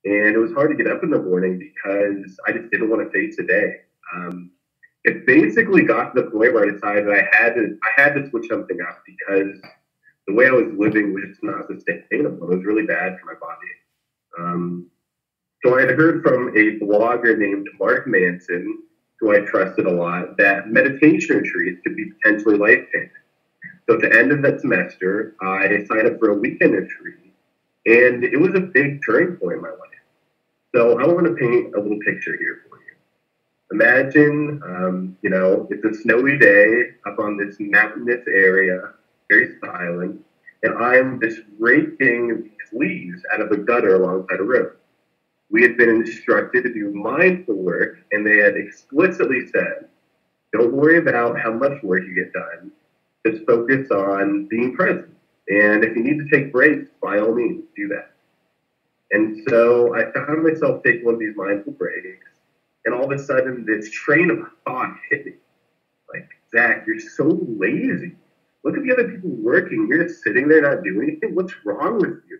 And it was hard to get up in the morning because I just didn't want to face the day. Um, it basically got to the point where I decided I had to switch something up because the way I was living was just not sustainable. It was really bad for my body. Um, so I had heard from a blogger named Mark Manson, who I trusted a lot, that meditation retreats could be potentially life changing. So at the end of that semester, I signed up for a weekend retreat, and it was a big turning point in my life. So I want to paint a little picture here for you. Imagine, it's a snowy day up on this mountainous area, very silent, and I'm just raking these leaves out of the gutter alongside a road. We had been instructed to do mindful work, and they had explicitly said, don't worry about how much work you get done. Just focus on being present. And if you need to take breaks, by all means, do that. And so I found myself taking one of these mindful breaks, and all of a sudden, this train of thought hit me. Like, Zach, you're so lazy. Look at the other people working. You're just sitting there not doing anything. What's wrong with you?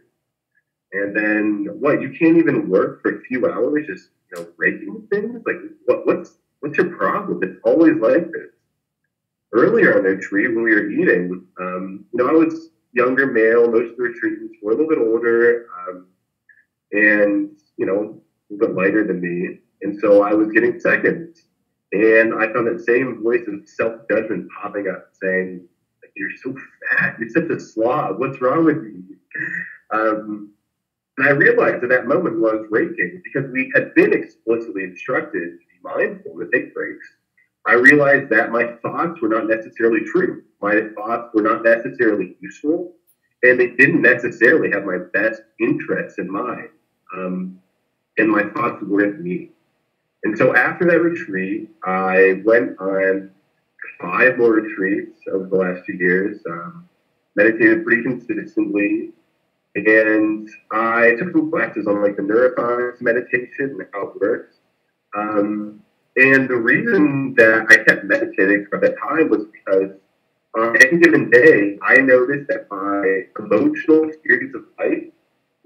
And then what? You can't even work for a few hours just raking things. Like what's your problem? It's always like this. Earlier on the retreat when we were eating, I was younger male. Most of the retreatants were a little bit older, and a little bit lighter than me. And so I was getting seconds, and I found that same voice of self judgment popping up, saying, like, "You're so fat. You're such a slob. What's wrong with you?" Um, And I realized at that moment when I was raking, because we had been explicitly instructed to be mindful and to take breaks, I realized that my thoughts were not necessarily true. My thoughts were not necessarily useful, and they didn't necessarily have my best interests in mind. Um, and my thoughts weren't me. And so after that retreat, I went on 5 more retreats over the last 2 years, meditated pretty consistently, and I took some classes on like the neuroscience meditation and how it works. Um, and the reason that I kept meditating for that time was because on any given day, I noticed that my emotional experience of life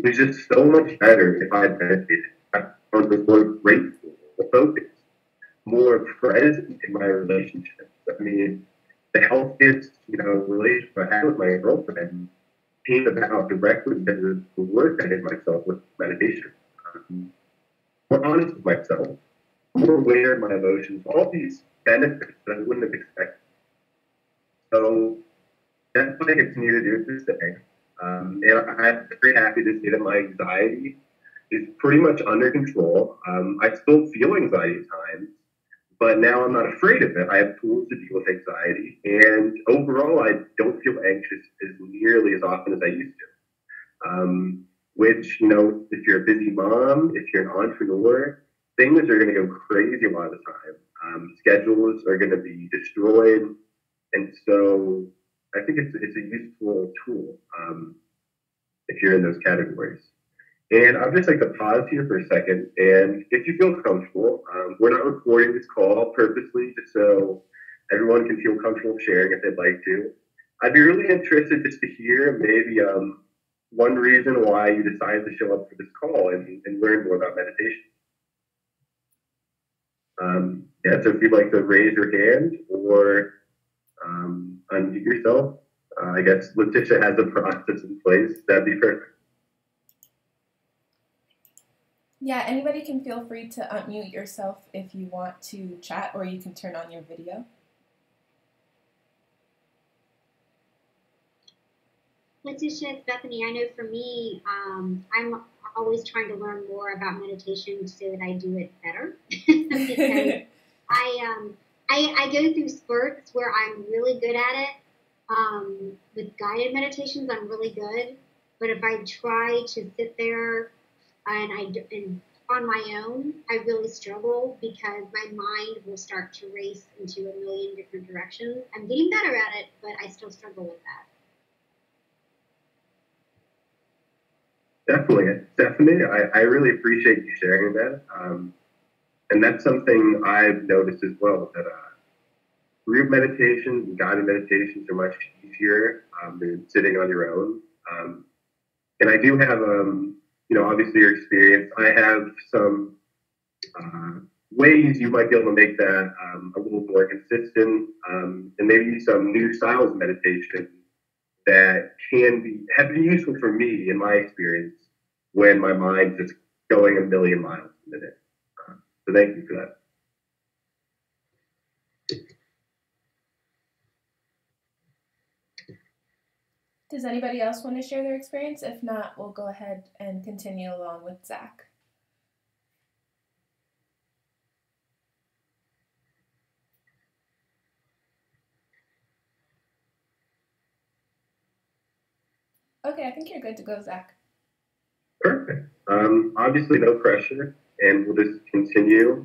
was just so much better if I had meditated. I was more grateful, more focused, more present in my relationships. I mean, the healthiest, relationship I had with my girlfriend came about directly because of the work I did myself with meditation. Um, more honest with myself, more aware of my emotions, all these benefits that I wouldn't have expected. So that's what I continue to do to this day. And I'm very happy to say that my anxiety is pretty much under control. I still feel anxiety at times, but now I'm not afraid of it. I have tools to deal with anxiety, and overall, I don't feel anxious as nearly as often as I used to. Which, if you're a busy mom, if you're an entrepreneur, things are going to go crazy a lot of the time. Schedules are going to be destroyed. And so I think it's a useful tool if you're in those categories. And I'd just like to pause here for a second. And if you feel comfortable, we're not recording this call purposely just so everyone can feel comfortable sharing if they'd like to. I'd be really interested just to hear maybe one reason why you decided to show up for this call and learn more about meditation. Yeah, so if you'd like to raise your hand or unmute yourself, I guess Letitia has a process in place. That'd be perfect. Yeah, anybody can feel free to unmute yourself if you want to chat, or you can turn on your video. Letitia, it's Bethany. I know for me, I'm always trying to learn more about meditation so that I do it better. Because I go through spurts where I'm really good at it. With guided meditations, I'm really good. But if I try to sit there and on my own, I really struggle because my mind will start to race into a million different directions. I'm getting better at it, but I still struggle with that. Definitely. I really appreciate you sharing that. And that's something I've noticed as well, that group meditations and guided meditations are much easier than sitting on your own. And I do have, obviously your experience. I have some ways you might be able to make that a little more consistent, and maybe some new styles of meditation that have been useful for me in my experience when my mind's just going a million miles a minute. So thank you for that. Does anybody else want to share their experience? If not, we'll go ahead and continue along with Zach. Okay, I think you're good to go, Zach. Perfect. Obviously, no pressure, and we'll just continue.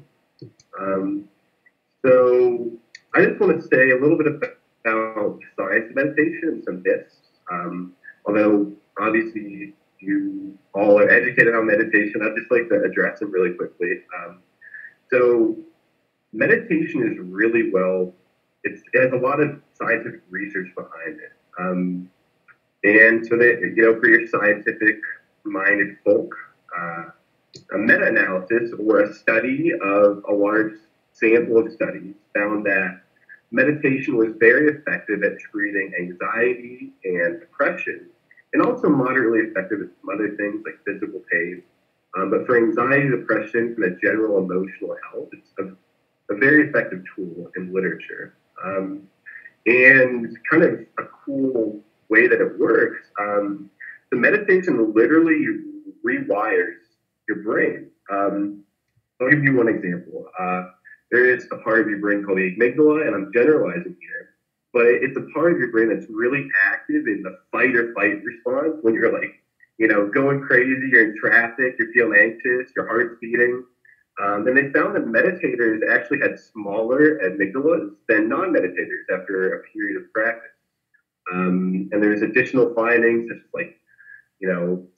So I just want to say a little bit about science of meditation and some myths. Although obviously you all are educated on meditation, I'd just like to address them really quickly. So meditation is really it has a lot of scientific research behind it. And so that, for your scientific-minded folk, a meta-analysis or a study of a large sample of studies found that meditation was very effective at treating anxiety and depression, and also moderately effective at some other things like physical pain. But for anxiety, depression, and a general emotional health, it's a very effective tool in literature. And kind of a cool way that it works, the meditation literally rewires your brain. I'll give you one example. There is a part of your brain called the amygdala, and I'm generalizing here, but it's a part of your brain that's really active in the fight or flight response when you're going crazy, you're in traffic, you're feeling anxious, your heart's beating. And they found that meditators actually had smaller amygdalas than non-meditators after a period of practice. And there's additional findings, such as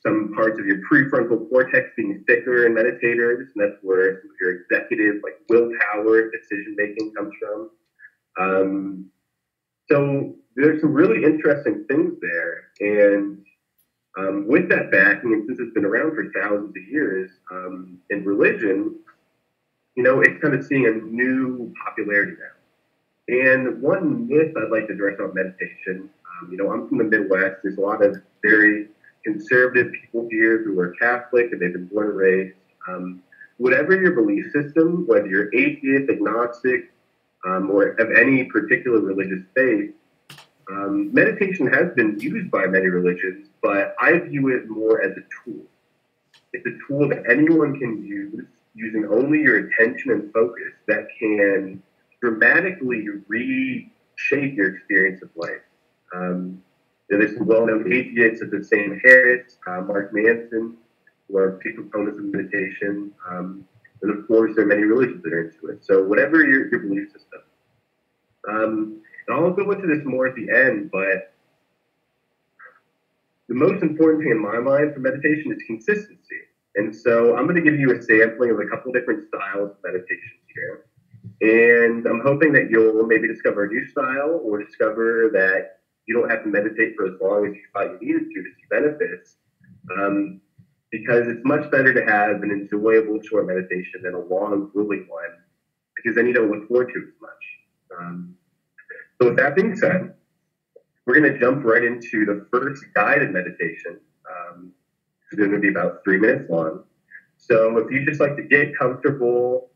some parts of your prefrontal cortex being thicker in meditators, and that's where some of your executive, willpower, decision-making comes from. So there's some really interesting things there. And with that backing, and since it's been around for thousands of years, in religion, it's kind of seeing a new popularity now. And one myth I'd like to address about meditation, I'm from the Midwest. There's a lot of very conservative people here who are Catholic and they've been born and raised. Whatever your belief system, whether you're atheist, agnostic, or of any particular religious faith, meditation has been used by many religions, but I view it more as a tool. It's a tool that anyone can use using only your attention and focus that can dramatically reshape your experience of life. There's some well-known atheists such as Sam Harris, Mark Manson, who are big proponents of meditation. And of course, there are many religions that are into it. So whatever your belief system. And I'll go into this more at the end, but the most important thing in my mind for meditation is consistency. And so I'm going to give you a sampling of a couple different styles of meditation here. And I'm hoping that you'll maybe discover a new style or discover that you don't have to meditate for as long as you thought you needed to see benefits. Because it's much better to have an enjoyable short meditation than a long, grueling one, because then you don't look forward to it as much. So with that being said, we're going to jump right into the first guided meditation. It's going to be about 3 minutes long. So if you just like to get comfortable,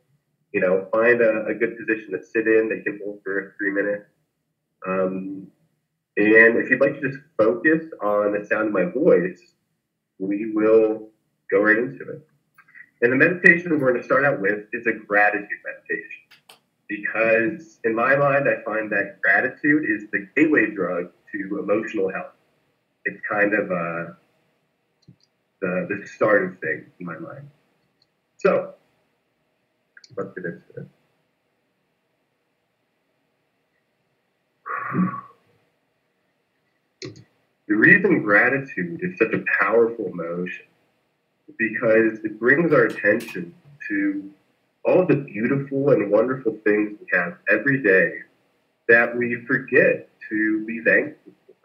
find a good position to sit in that you can hold for 3 minutes. And if you'd like to just focus on the sound of my voice, we will go right into it. And the meditation we're going to start out with is a gratitude meditation. Because in my mind, I find that gratitude is the gateway drug to emotional health. It's kind of the start of things in my mind. So, let's get into it. The reason gratitude is such a powerful emotion is because it brings our attention to all the beautiful and wonderful things we have every day that we forget to be thankful for.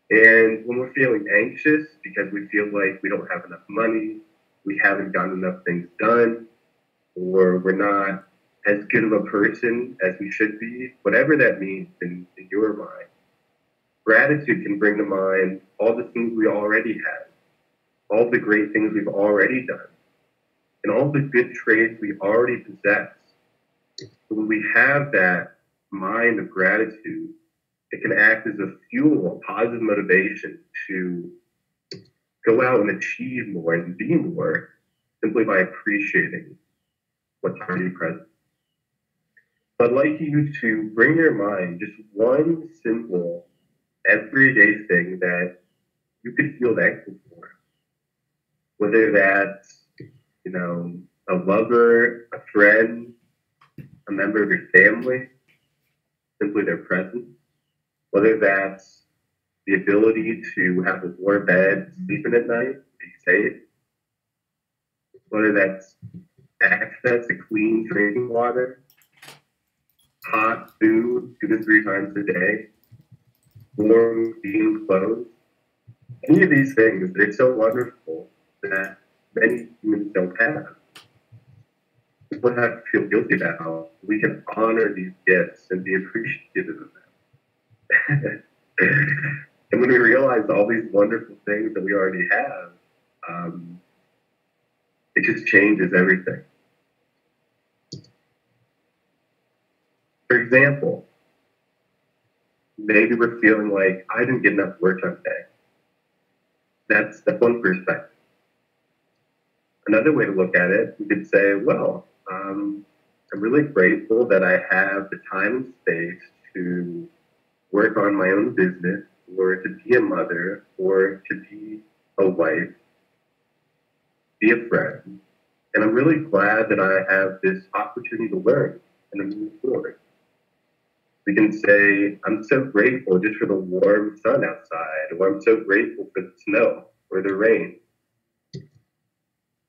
And when we're feeling anxious because we feel like we don't have enough money, we haven't gotten enough things done, or we're not as good of a person as we should be, whatever that means in your mind, gratitude can bring to mind all the things we already have, all the great things we've already done, and all the good traits we already possess. When we have that mind of gratitude, it can act as a fuel, a positive motivation to go out and achieve more and be more simply by appreciating what's already present. I'd like you to bring your mind just one simple, everyday thing that you could feel thankful for. Whether that's, a lover, a friend, a member of your family, simply their presence. Whether that's the ability to have a warm bed, sleeping at night, be safe. Whether that's access to clean drinking water, hot food 2 to 3 times a day, warm, clean clothes. Any of these things, they're so wonderful that many humans don't have. People have to feel guilty about how we can honor these gifts and be appreciative of them. And when we realize all these wonderful things that we already have, it just changes everything. For example, maybe we're feeling like I didn't get enough work done today. That's one perspective. Another way to look at it, we could say, well, I'm really grateful that I have the time and space to work on my own business, or to be a mother, or to be a wife, be a friend. And I'm really glad that I have this opportunity to learn and to move forward. We can say, I'm so grateful just for the warm sun outside, or I'm so grateful for the snow or the rain.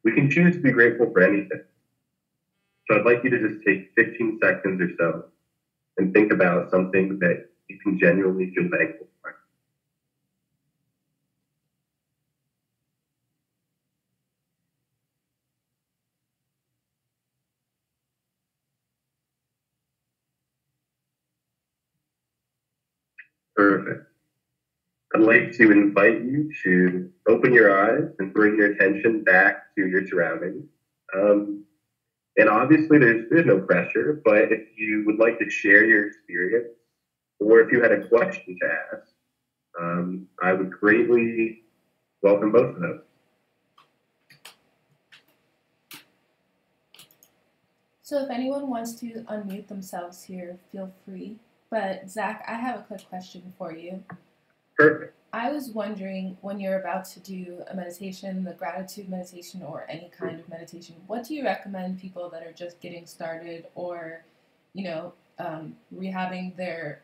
We can choose to be grateful for anything. So I'd like you to just take 15 seconds or so and think about something that you can genuinely feel thankful for. Perfect. I'd like to invite you to open your eyes and bring your attention back to your surroundings. And obviously, there's no pressure, but if you would like to share your experience, or if you had a question to ask, I would greatly welcome both of those. So if anyone wants to unmute themselves here, feel free. But Zach, I have a quick question for you. Perfect. I was wondering, when you're about to do a meditation, the gratitude meditation, or any kind of meditation, what do you recommend people that are just getting started, or, rehabbing their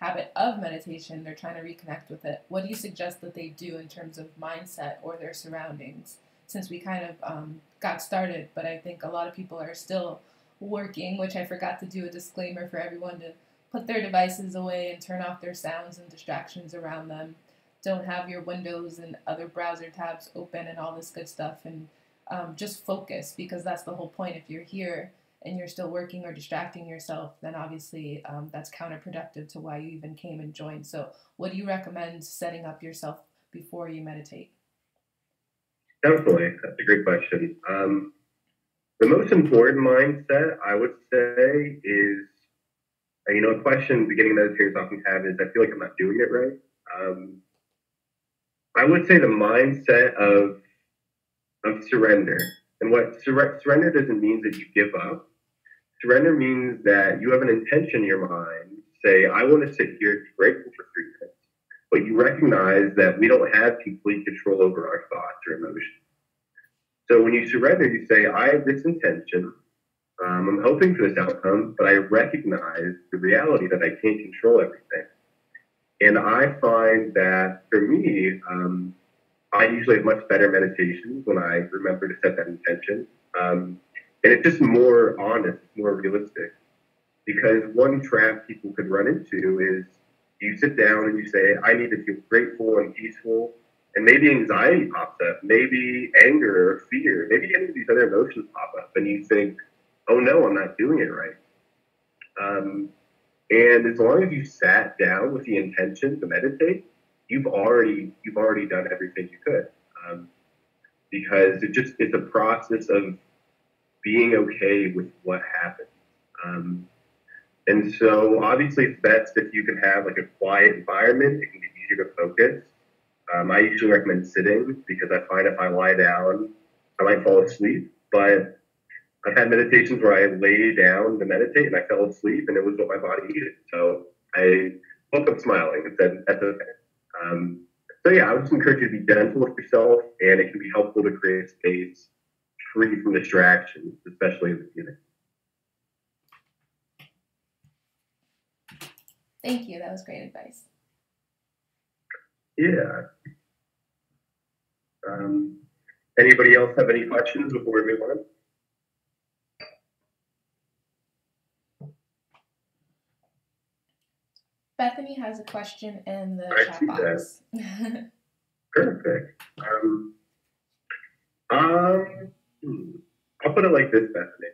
habit of meditation, they're trying to reconnect with it? What do you suggest that they do in terms of mindset or their surroundings? Since we kind of got started, but I think a lot of people are still working, which I forgot to do a disclaimer for everyone to put their devices away and turn off their sounds and distractions around them. Don't have your windows and other browser tabs open and all this good stuff, and just focus, because that's the whole point. If you're here and you're still working or distracting yourself, then obviously that's counterproductive to why you even came and joined. So what do you recommend setting up yourself before you meditate? Definitely. That's a great question. The most important mindset, I would say, is, a question beginning meditators often have is, I feel like I'm not doing it right. I would say the mindset of surrender. And what surrender doesn't mean that you give up. Surrender means that you have an intention in your mind. Say, I want to sit here and be grateful for 3 minutes. But you recognize that we don't have complete control over our thoughts or emotions. So when you surrender, you say, I have this intention. I'm hoping for this outcome, but I recognize the reality that I can't control everything. And I find that for me, I usually have much better meditations when I remember to set that intention. And it's just more honest, more realistic. Because one trap people could run into is You sit down and you say, I need to feel grateful and peaceful. And maybe anxiety pops up, maybe anger or fear, maybe any of these other emotions pop up, and you think, oh no, I'm not doing it right. And as long as you sat down with the intention to meditate, you've already done everything you could. Because it's a process of being okay with what happens. And so obviously it's best if you can have like a quiet environment. It can be easier to focus. I usually recommend sitting because I find if I lie down, I might fall asleep. But I've had meditations where I lay down to meditate and I fell asleep, and it was what my body needed. So I woke up smiling and said, that's okay. So yeah, I would just encourage you to be gentle with yourself, and it can be helpful to create space free from distractions, especially in the beginning. Thank you. That was great advice. Yeah. Anybody else have any questions before we move on? Bethany has a question in the chat box. Perfect. I'll put it like this, Bethany.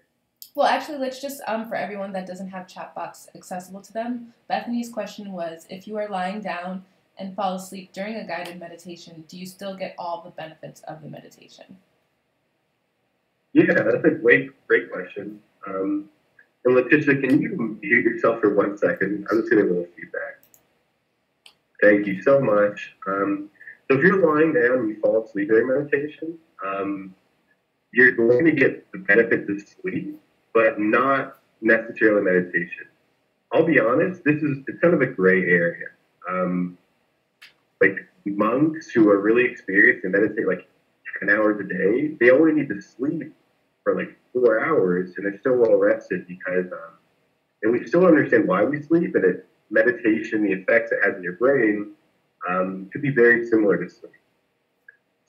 Well, actually, let's just, for everyone that doesn't have chat box accessible to them, Bethany's question was, if you are lying down and fall asleep during a guided meditation, do you still get all the benefits of the meditation? Yeah, that's a great question. And Letitia, can you mute yourself for 1 second? I'm just getting a little feedback. Thank you so much. So if you're lying down and you fall asleep during meditation, you're going to get the benefits of sleep, but not necessarily meditation. I'll be honest, it's kind of a gray area. Like monks who are really experienced and meditate like 10 hours a day, they only need to sleep for like 4 hours and they're still well rested because, and we still understand why we sleep, and meditation, the effects it has in your brain, could be very similar to sleep.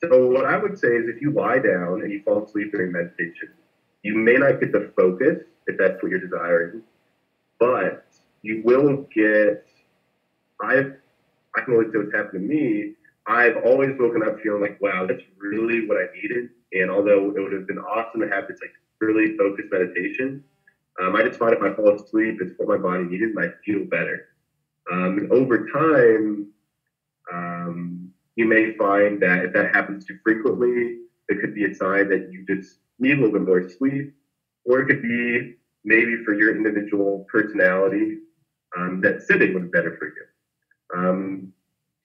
So what I would say is if you lie down and you fall asleep during meditation, you may not get the focus if that's what you're desiring, but you will get, I can only say what's happened to me. I've always woken up feeling like, wow, that's really what I needed. And although it would have been awesome to have this like really focused meditation, I just find if I fall asleep, it's what my body needed and I feel better. Over time, you may find that if that happens too frequently, it could be a sign that you just need a little bit more sleep, or it could be maybe for your individual personality that sitting would be better for you.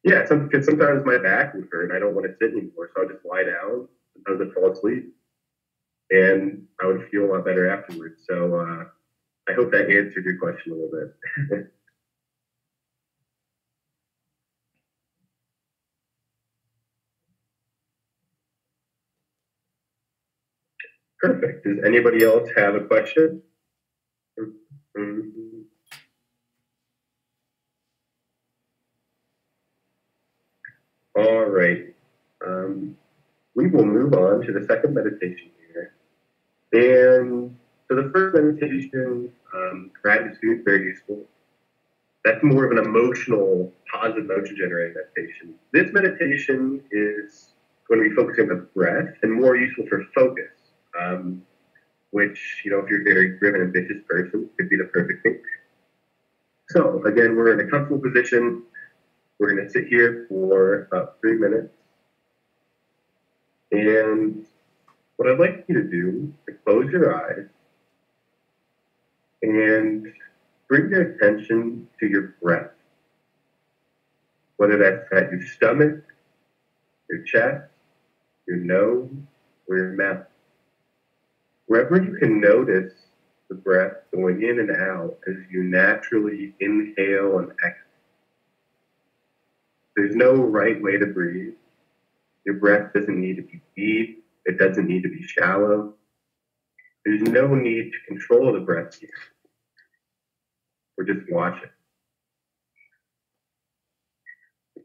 Yeah, because sometimes my back would hurt and I don't want to sit anymore, so I'll just lie down. Sometimes I fall asleep, and I would feel a lot better afterwards. So I hope that answered your question a little bit. Perfect. Does anybody else have a question? Mm-hmm. All right. We will move on to the second meditation here. And so the first meditation, gratitude, very useful. That's more of an emotional, positive emotion generating meditation. This meditation is going to be focusing on the breath and more useful for focus, which, if you're a very driven, ambitious person, could be the perfect thing. So again, we're in a comfortable position. We're going to sit here for about 3 minutes. And what I'd like you to do is close your eyes and bring your attention to your breath, whether that's at your stomach, your chest, your nose, or your mouth. Wherever you can notice the breath going in and out as you naturally inhale and exhale. There's no right way to breathe. Your breath doesn't need to be deep. It doesn't need to be shallow. There's no need to control the breath here. Or just watch it.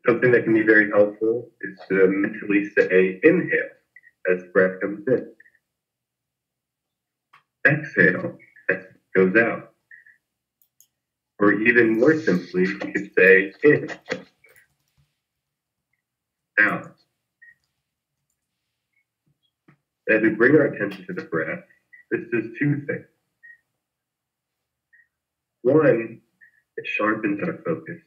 Something that can be very helpful is to mentally say inhale as the breath comes in. Exhale as it goes out. Or even more simply, you could say in, out. As we bring our attention to the breath, this does two things. One, it sharpens our focus.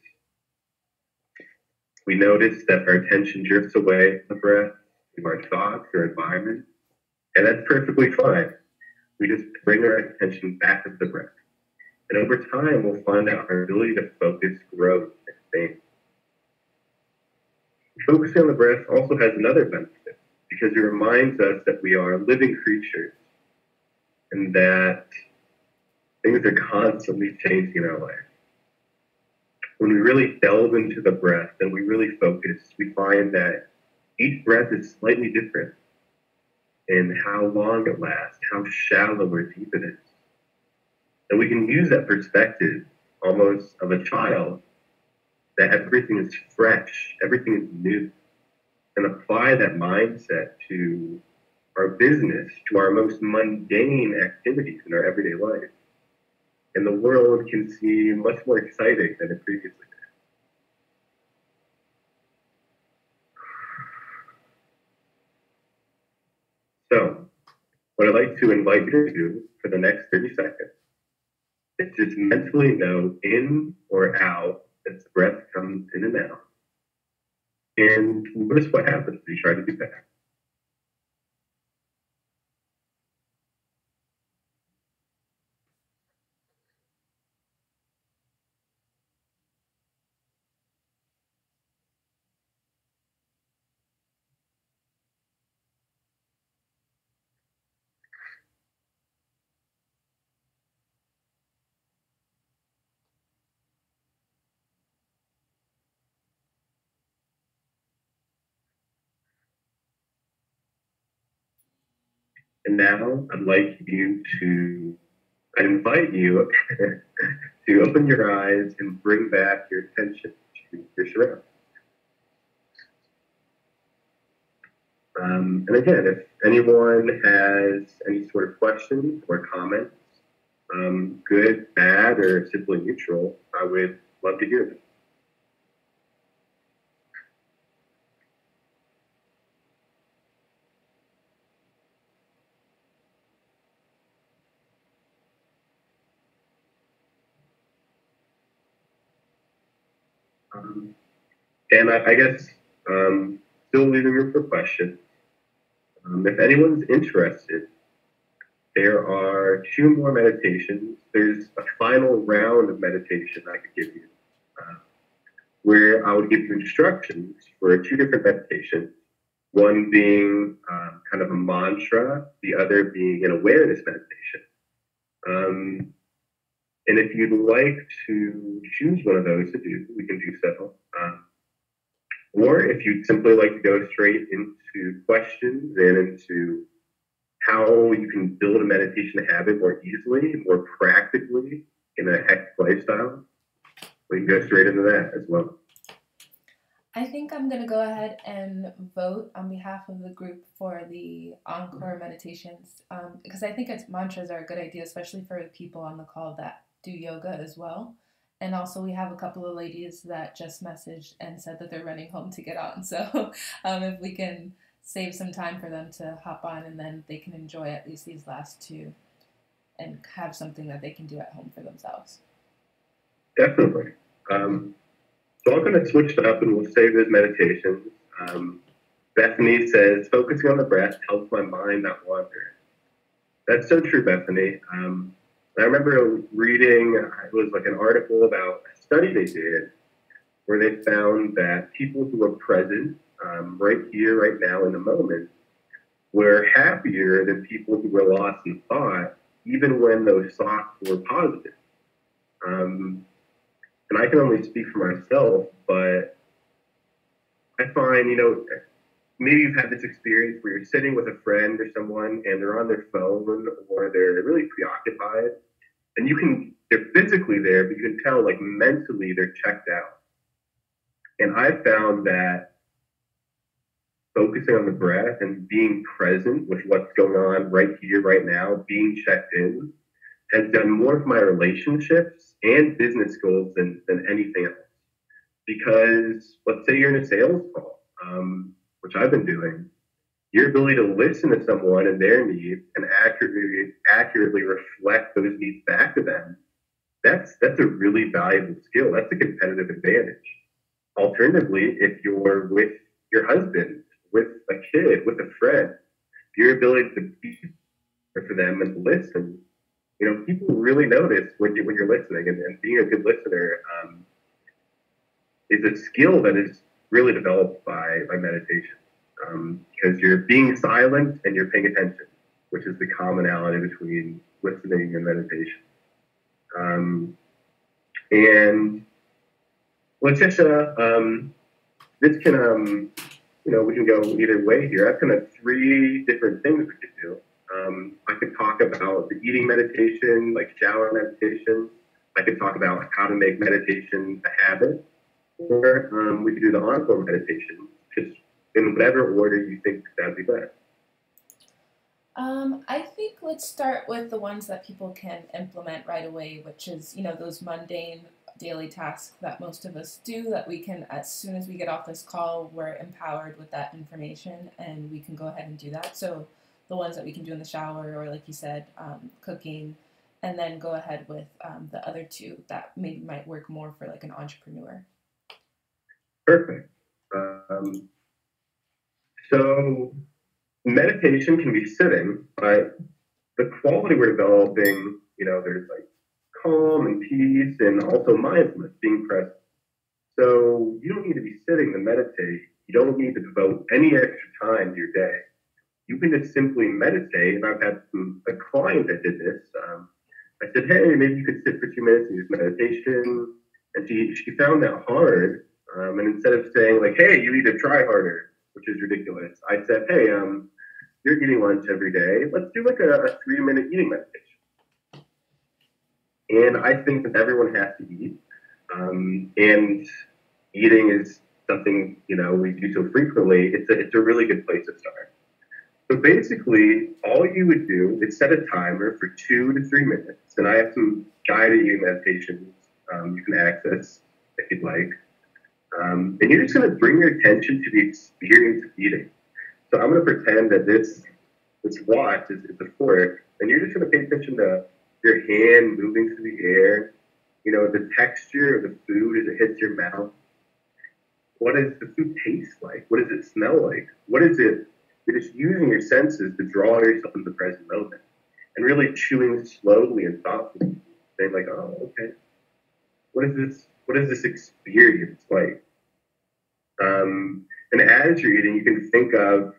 We notice that our attention drifts away from the breath to our thoughts or environment, and that's perfectly fine. We just bring our attention back to the breath. And over time, we'll find that our ability to focus grows and expands. Focusing on the breath also has another benefit because it reminds us that we are living creatures and that things are constantly changing in our life. When we really delve into the breath and we really focus, we find that each breath is slightly different in how long it lasts, how shallow or deep it is. And we can use that perspective almost of a child, that everything is fresh, everything is new, and apply that mindset to our business, to our most mundane activities in our everyday life. And the world can seem much more exciting than it previously did. So, what I'd like to invite you to do for the next 30 seconds is just mentally know in or out as the breath comes in and out. And notice what happens when you try to do that. And now I'd like you to, I invite you to open your eyes and bring back your attention to your surroundings. And again, if anyone has any sort of questions or comments, good, bad, or simply neutral, I would love to hear them. And I guess still leaving room for questions. If anyone's interested, there are 2 more meditations. There's a final round of meditation I could give you, where I would give you instructions for 2 different meditations, one being kind of a mantra, the other being an awareness meditation. And if you'd like to choose one of those to do, we can do so. Or if you'd simply like to go straight into questions and into how you can build a meditation habit more easily, more practically in a hectic lifestyle, we can go straight into that as well. I think I'm going to go ahead and vote on behalf of the group for the encore meditations because I think mantras are a good idea, especially for people on the call that do yoga as well. And also we have a couple of ladies that just messaged and said that they're running home to get on. So if we can save some time for them to hop on and then they can enjoy at least these last 2 and have something that they can do at home for themselves. Definitely. So I'm going to switch it up and we'll save those meditations. Bethany says, focusing on the breath helps my mind not wander. That's so true, Bethany. I remember reading, it was like an article about a study they did where they found that people who were present right here, right now in the moment, were happier than people who were lost in thought, even when those thoughts were positive. And I can only speak for myself, but I find, maybe you've had this experience where you're sitting with a friend or someone and they're on their phone or they're really preoccupied. And they're physically there, but you can tell, like, mentally they're checked out. And I found that focusing on the breath and being present with what's going on right here, right now, being checked in, has done more for my relationships and business goals than anything else. Because let's say you're in a sales call, which I've been doing, your ability to listen to someone and their needs and accurately reflect those needs back to them, that's a really valuable skill. That's a competitive advantage. Alternatively, if you're with your husband, with a kid, with a friend, your ability to be there for them and listen, people really notice when you're listening, and being a good listener is a skill that is really developed by meditation, because you're being silent and you're paying attention, which is the commonality between listening and meditation. And let's just this can we can go either way here. I've kind of three different things we could do. I could talk about the eating meditation, like shower meditation. I could talk about how to make meditation a habit, or we could do the encore meditation, just in whatever order you think that'd be best. I think let's start with the ones that people can implement right away, which is, those mundane daily tasks that most of us do, that we can, as soon as we get off this call, we're empowered with that information and we can go ahead and do that. So the ones that we can do in the shower, or like you said, cooking, and then go ahead with the other two that maybe might work more for like an entrepreneur. Perfect. So meditation can be sitting, but the quality we're developing, there's like calm and peace and also mindfulness, being present. So you don't need to be sitting to meditate. You don't need to devote any extra time to your day. You can just simply meditate. And I've had a client that did this. I said, hey, maybe you could sit for 2 minutes and use meditation. And she found that hard. And instead of saying like, hey, you need to try harder, which is ridiculous, I said, hey, you're eating lunch every day. Let's do like a 3-minute eating meditation. And I think that everyone has to eat. And eating is something, we do so frequently. It's a really good place to start. So basically, all you would do is set a timer for 2 to 3 minutes. And I have some guided eating meditations you can access if you'd like. And you're just going to bring your attention to the experience of eating. So I'm going to pretend that this watch is a fork, and you're just going to pay attention to your hand moving through the air, the texture of the food as it hits your mouth. What does the food taste like? What does it smell like? What is it? You're just using your senses to draw yourself into the present moment and really chewing slowly and thoughtfully, saying like, oh, okay, what is this experience like? And as you're eating, you can think of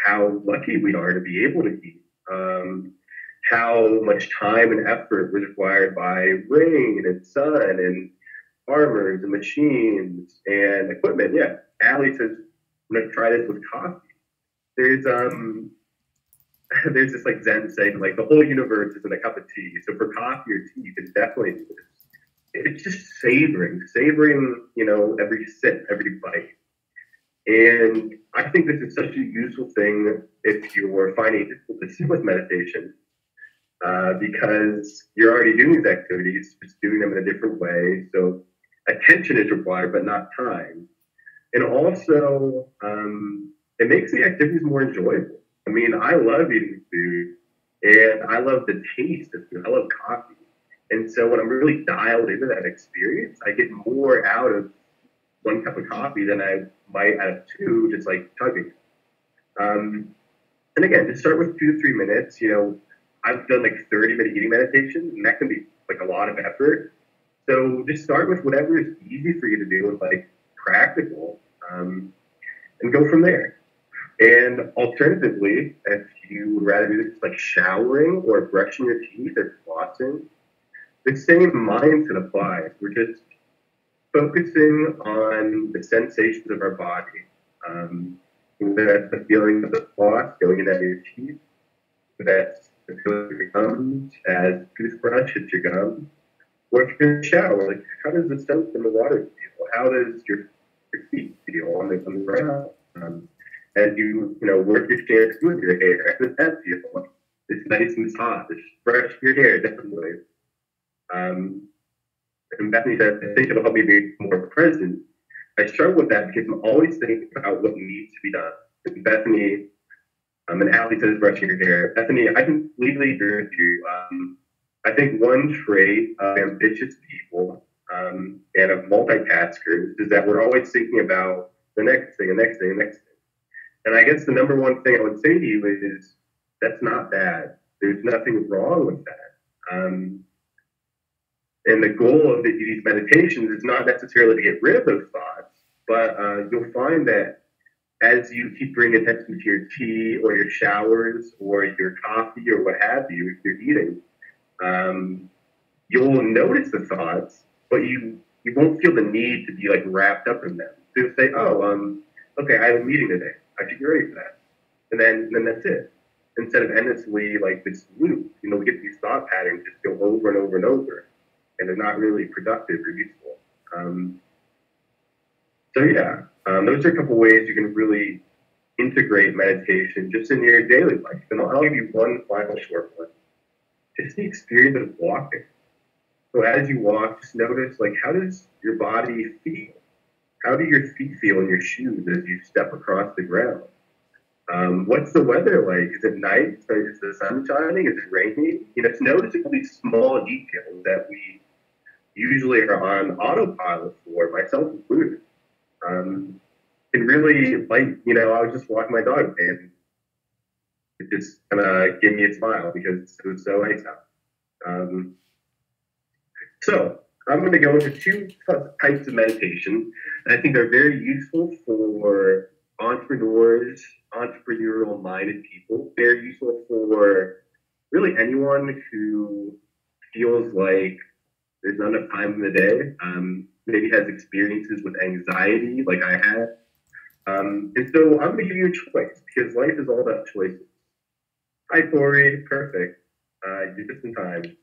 how lucky we are to be able to eat, how much time and effort was required by rain and sun and farmers and machines and equipment. Yeah, Allie says, I'm going to try this with coffee. There's this like Zen saying, like the whole universe is in a cup of tea. So for coffee or tea, you can definitely do this. It's just savoring, every sip, every bite. And I think this is such a useful thing if you're finding it difficult to sit with meditation, because you're already doing these activities, just doing them in a different way. So attention is required, but not time. And also, it makes the activities more enjoyable. I mean, I love eating food, and I love the taste of food. I love coffee. And so when I'm really dialed into that experience, I get more out of 1 cup of coffee than I might out of 2, just like tugging. And again, just start with 2 to 3 minutes. I've done like 30-minute eating meditation, and that can be like a lot of effort. So just start with whatever is easy for you to do and like practical, and go from there. And alternatively, if you would rather do this like showering or brushing your teeth or flossing, the same mindset applies. We're just focusing on the sensations of our body. That's the feeling of the floss going into your teeth. That's the feeling of your gums as toothbrush hits your gums. Or if you're in the shower, like how does the soap in the water feel? How does your feet feel on the ground? As you work your shampoo with your hair, how does that feel? Is nice massage, brush your hair, definitely. Um, and Bethany said, I think it'll help me be more present. I struggle with that because I'm always thinking about what needs to be done. And Bethany, and Allie says brushing your hair. Bethany, I completely agree with you. I think one trait of ambitious people and of multitaskers is that we're always thinking about the next thing, the next thing, the next thing. And I guess the number one thing I would say to you is that's not bad. There's nothing wrong with that. And the goal of these meditations is not necessarily to get rid of those thoughts, but you'll find that as you keep bringing attention to your tea or your showers or your coffee or what have you, if you're eating, you'll notice the thoughts, but you won't feel the need to be like wrapped up in them. So you'll say, okay, I have a meeting today. I should get ready for that. And then that's it. Instead of endlessly like this loop, we get these thought patterns just go over and over and over, and they're not really productive or useful. Those are a couple ways you can really integrate meditation just in your daily life. And I'll give you one final short one. Just the experience of walking. So as you walk, just notice, like, how does your body feel? How do your feet feel in your shoes as you step across the ground? What's the weather like? Is it night? Is the sun shining? Is it raining? It's noticing all these small details that we usually are on autopilot for, myself included. And really, like, I was just walking my dog and it just kind of gave me a smile because it was so nice out. So I'm going to go into two types of meditation, and I think they're very useful for entrepreneurs, entrepreneurial-minded people. They're useful for really anyone who feels like there's not enough time in the day, maybe has experiences with anxiety like I had. And so I'm going to give you a choice because life is all about choices. Hi, Corey. Perfect. You're just in time.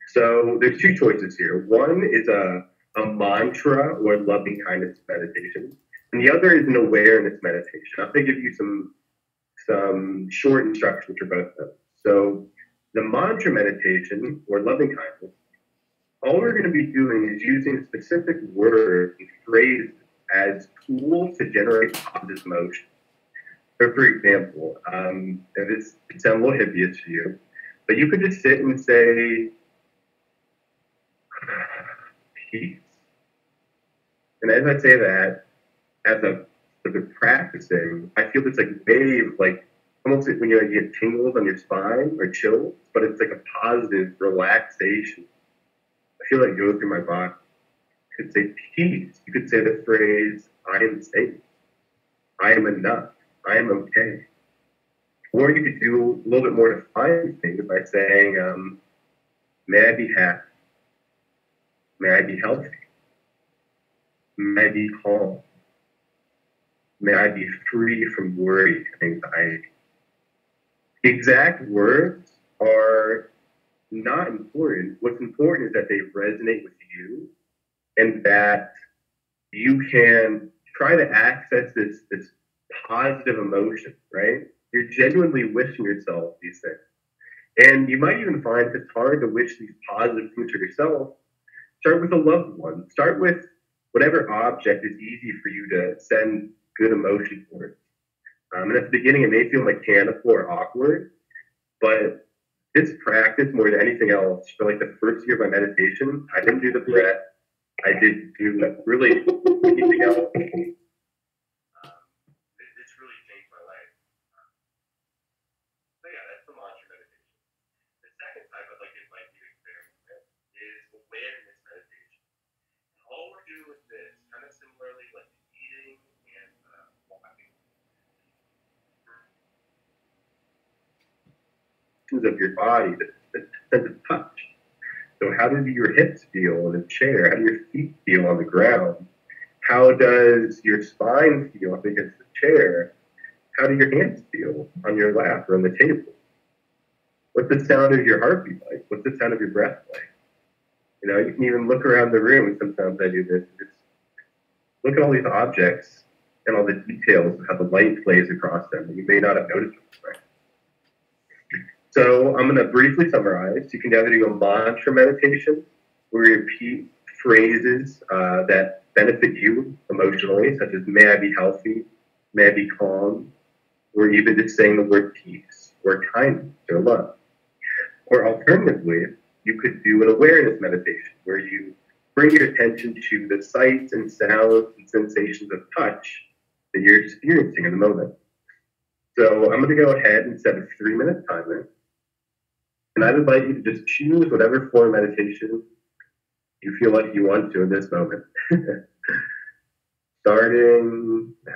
So there's two choices here. One is a mantra or loving kindness meditation, and the other is an awareness meditation. I'm going to give you some short instructions for both of them. So the mantra meditation or loving kindness, all we're going to be doing is using specific words and phrases as tools to generate positive emotion. So, for example, this could sound a little hippie to you, but you could just sit and say, peace. And as I say that, as I've been practicing, I feel this like wave, like almost like when you get tingles on your spine or chills, but it's like a positive relaxation. I feel like it goes through my body. You could say peace. You could say the phrase, I am safe. I am enough. I am okay. Or you could do a little bit more defining things by saying, may I be happy? May I be healthy? May I be calm? May I be free from worry and anxiety? The exact words are not important. What's important is that they resonate with you and that you can try to access this positive emotion, right? You're genuinely wishing yourself these things. And you might even find if it's hard to wish these positive things for yourself, start with a loved one. Start with whatever object is easy for you to send good emotion towards. And at the beginning, it may feel mechanical or awkward, but this practice, more than anything else, for like the first year of my meditation, I didn't do the breath. I didn't do really anything else. It's really changed my life. So yeah, that's the mantra meditation. The second type I'd like to invite you to experiment with is awareness meditation. And all we're doing with this, kind of similarly like eating and walking, of your body, the sense of touch. So how do your hips feel in a chair? How do your feet feel on the ground? How does your spine feel up against the chair? How do your hands feel on your lap or on the table? What's the sound of your heartbeat like? What's the sound of your breath like? You can even look around the room, and sometimes I do this. Just look at all these objects and all the details of how the light plays across them that you may not have noticed before. So I'm going to briefly summarize. You can either do a mantra meditation where you repeat phrases that benefit you emotionally, such as may I be healthy, may I be calm, or even just saying the word peace or kindness or love. Or alternatively, you could do an awareness meditation where you bring your attention to the sights and sounds and sensations of touch that you're experiencing in the moment. So I'm going to go ahead and set a 3-minute timer. And I'd invite you to just choose whatever form of meditation you feel like you want to in this moment. Starting now.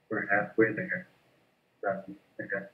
We're halfway there. Okay.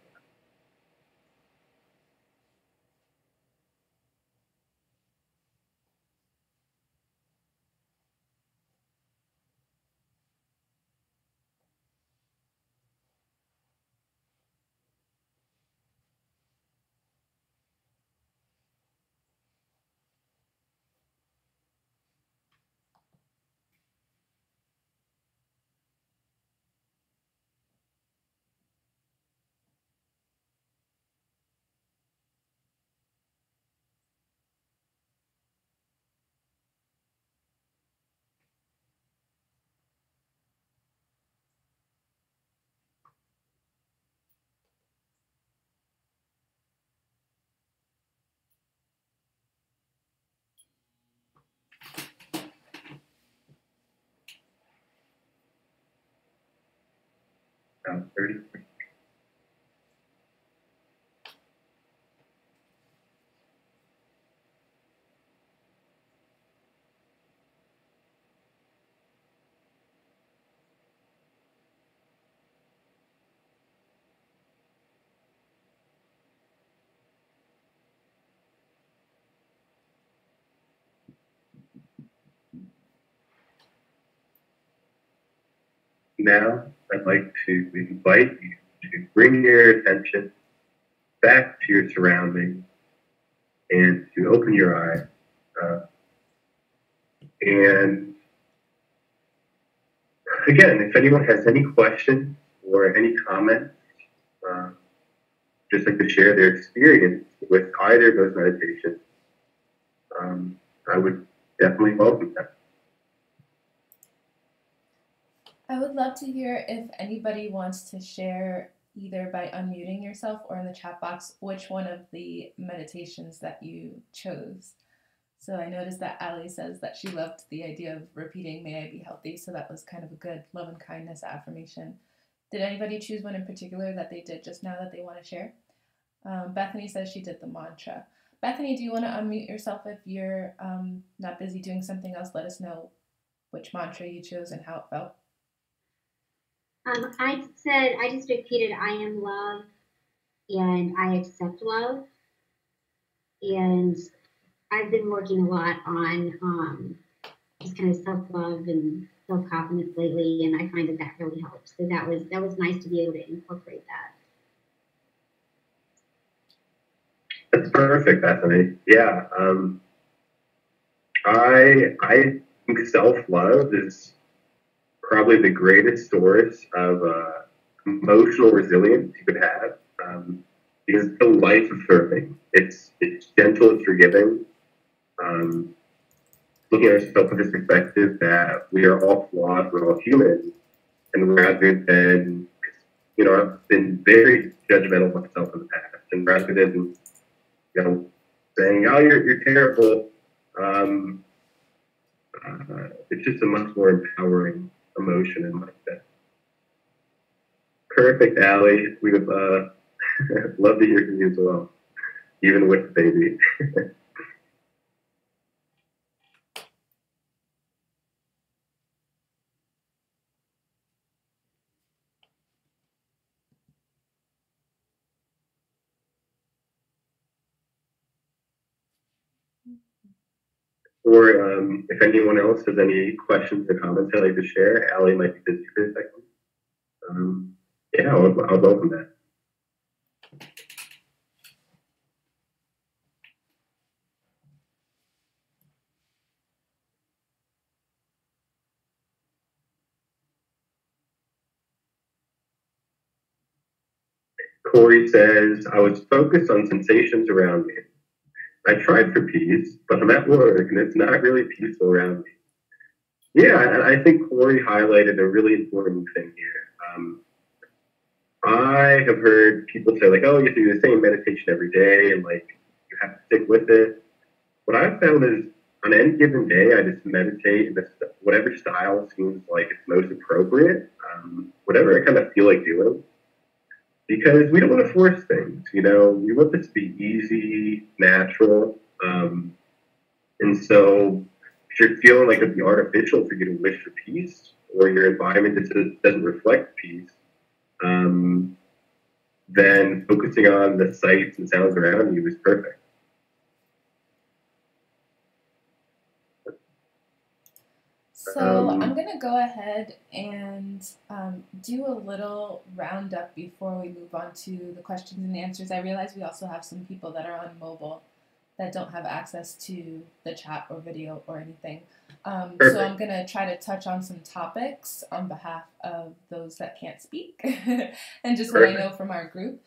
About 30. Now, I'd like to invite you to bring your attention back to your surroundings and to open your eyes. And again, if anyone has any questions or any comments, just like to share their experience with either of those meditations, I would definitely welcome that. I would love to hear if anybody wants to share either by unmuting yourself or in the chat box which one of the meditations that you chose. So I noticed that Ali says that she loved the idea of repeating "May I be healthy," so that was kind of a good love and kindness affirmation. Did anybody choose one in particular that they did just now that they want to share? Bethany says she did the mantra. Bethany, do you want to unmute yourself if you're not busy doing something else? Let us know which mantra you chose and how it felt. I just repeated, I am love and I accept love. And I've been working a lot on just kind of self-love and self-confidence lately, and I find that really helps. So that was nice to be able to incorporate that. That's perfect, Bethany. Yeah. I think self love is probably the greatest source of emotional resilience you could have, because it's so life affirming. It's gentle, it's forgiving. Um, Looking at ourselves from this perspective that we are all flawed, we're all human, and rather than, I've been very judgmental of myself in the past, and rather than, saying, "Oh, you're terrible," um, it's just a much more empowering emotion and mindset. Perfect, Allie. We would love to hear from you as well, even with the baby. Or if anyone else has any questions or comments they'd like to share, Allie might be busy for a second. Yeah, I'll welcome that. Corey says, I was focused on sensations around me. I tried for peace, but I'm at work and it's not really peaceful around me. Yeah, I think Corey highlighted a really important thing here. I have heard people say, like, oh, you have to do the same meditation every day and, like, you have to stick with it. What I've found is on any given day, I just meditate in whatever style seems like it's most appropriate, whatever I kind of feel like doing. Because we don't want to force things, we want this to be easy, natural. And so if you're feeling like it'd be artificial for you to wish for peace, or your environment just doesn't reflect peace, then focusing on the sights and sounds around you is perfect. So I'm going to go ahead and do a little roundup before we move on to the questions and answers. I realize we also have some people that are on mobile that don't have access to the chat or video or anything. So I'm going to try to touch on some topics on behalf of those that can't speak and just what I know from our group.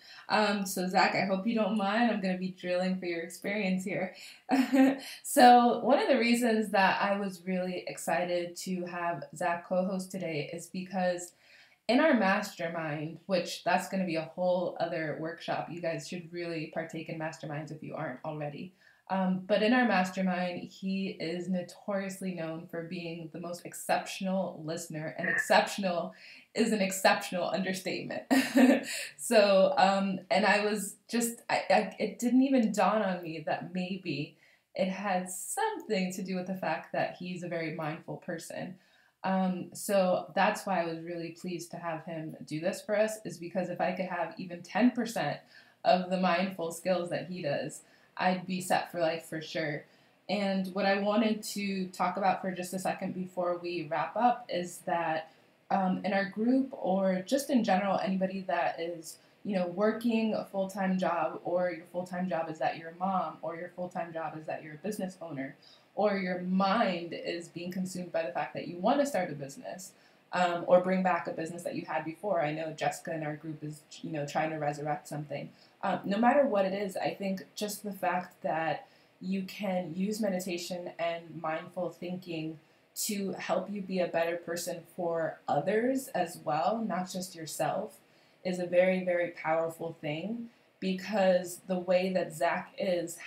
So Zach, I hope you don't mind. I'm going to be drilling for your experience here. So one of the reasons that I was really excited to have Zach co-host today is because in our mastermind, which that's going to be a whole other workshop, you guys should really partake in masterminds if you aren't already. But in our mastermind, he is notoriously known for being the most exceptional listener, and exceptional is an exceptional understatement. So, and I was just, it didn't even dawn on me that maybe it had something to do with the fact that he's a very mindful person. So that's why I was really pleased to have him do this for us, is because if I could have even 10% of the mindful skills that he does, I'd be set for life for sure. And what I wanted to talk about for just a second before we wrap up is that in our group, or just in general, anybody that is, working a full-time job, or your full-time job is that you're a mom, or your full-time job is that you're a business owner, or your mind is being consumed by the fact that you want to start a business, or bring back a business that you had before. I know Jessica in our group is, trying to resurrect something. No matter what it is, I think just the fact that you can use meditation and mindful thinking to help you be a better person for others as well, not just yourself, is a very, very powerful thing, because the way that Zach has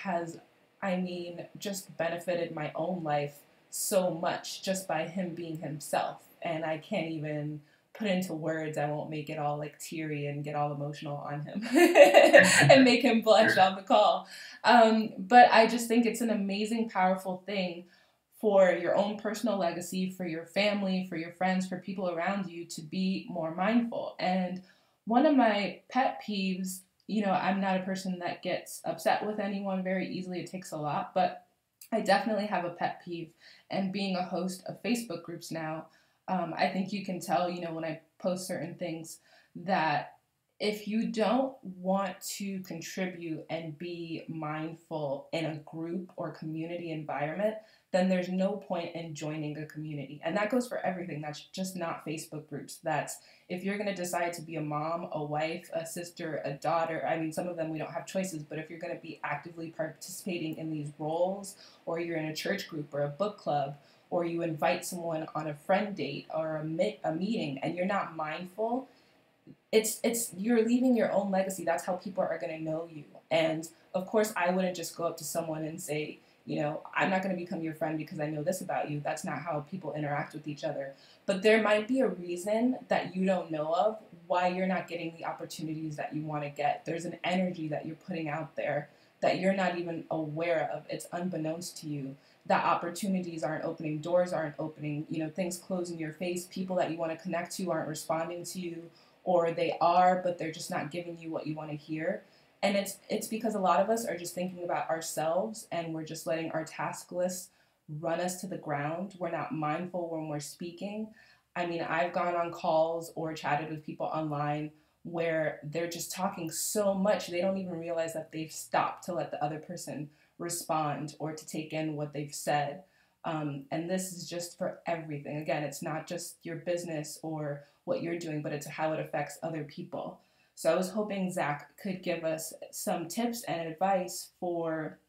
just benefited my own life so much just by him being himself. And I can't even put into words. I won't make it all like teary and get all emotional on him and make him blush on the call. But I just think it's an amazing, powerful thing for your own personal legacy, for your family, for your friends, for people around you to be more mindful. And one of my pet peeves, I'm not a person that gets upset with anyone very easily. It takes a lot, but I definitely have a pet peeve. And being a host of Facebook groups now, I think you can tell, when I post certain things, that if you don't want to contribute and be mindful in a group or community environment, then there's no point in joining a community. And that goes for everything. That's just not Facebook groups. That's if you're going to decide to be a mom, a wife, a sister, a daughter. I mean, some of them we don't have choices, but if you're going to be actively participating in these roles, or you're in a church group or a book club, or you invite someone on a friend date or a meeting and you're not mindful, it's you're leaving your own legacy. That's how people are going to know you. And of course, I wouldn't just go up to someone and say, I'm not going to become your friend because I know this about you. That's not how people interact with each other. But there might be a reason that you don't know of why you're not getting the opportunities that you want to get. There's an energy that you're putting out there that you're not even aware of. It's unbeknownst to you that opportunities aren't opening, doors aren't opening, things close in your face, people that you want to connect to aren't responding to you, or they are, but they're just not giving you what you want to hear. And it's because a lot of us are just thinking about ourselves and we're just letting our task lists run us to the ground. We're not mindful when we're speaking. I mean, I've gone on calls or chatted with people online where they're just talking so much they don't even realize that they've stopped to let the other person respond or to take in what they've said. And this is just for everything. Again, it's not just your business or what you're doing, but it's how it affects other people. So I was hoping Zach could give us some tips and advice for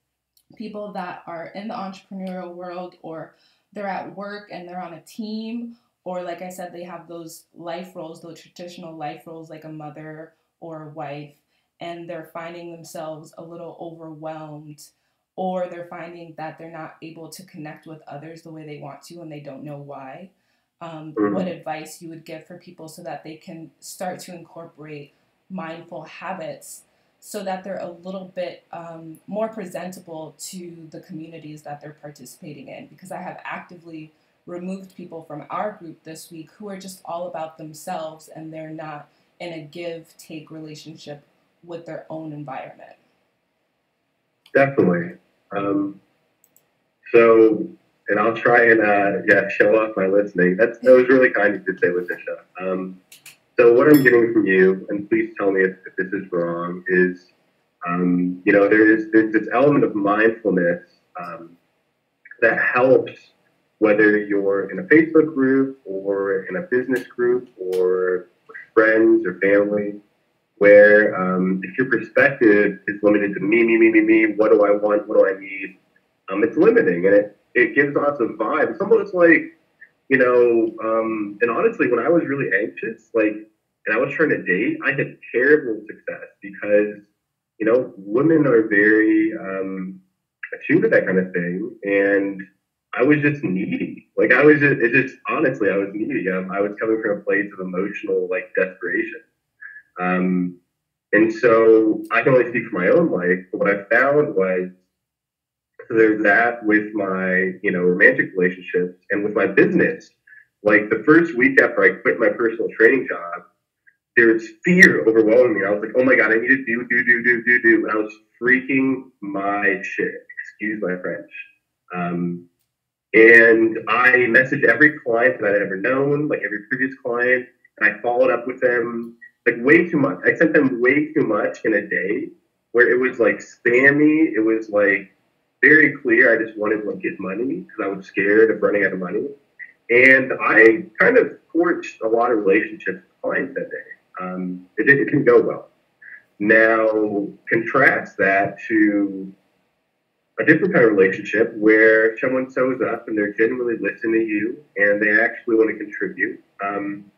people that are in the entrepreneurial world, or they're at work and they're on a team, or like I said, they have those life roles, those traditional life roles like a mother or a wife, and they're finding themselves a little overwhelmed, or they're finding that they're not able to connect with others the way they want to and they don't know why. What advice you would give for people so that they can start to incorporate mindful habits so that they're a little bit more presentable to the communities that they're participating in. Because I have actively removed people from our group this week who are just all about themselves and they're not in a give-take relationship with their own environment. Definitely. And I'll try and show off my listening. That was really kind of you to say, Letitia. So what I'm getting from you, and please tell me if this is wrong, is there's this element of mindfulness that helps whether you're in a Facebook group or in a business group or with friends or family, where if your perspective is limited to me, what do I want, what do I need, it's limiting, and it gives off a vibe. It's almost like, and honestly, when I was really anxious, and I was trying to date, I had terrible success because, women are very attuned to that kind of thing. And I was just needy. Honestly, I was needy. I was coming from a place of emotional, desperation. And so I can only speak for my own life, but what I found was, so there's that with my, romantic relationships and with my business. Like the first week after I quit my personal training job, there was fear overwhelming me. I was like, oh my God, I need to do. And I was freaking my shit. Excuse my French. And I messaged every client that I'd ever known, every previous client, and I followed up with them way too much. I sent them way too much in a day, where it was spammy. It was very clear I just wanted to get money because I was scared of running out of money. And I kind of forged a lot of relationships with clients that day. It didn't go well. Now, contrast that to a different kind of relationship where someone shows up and they're genuinely listening to you and they actually want to contribute. And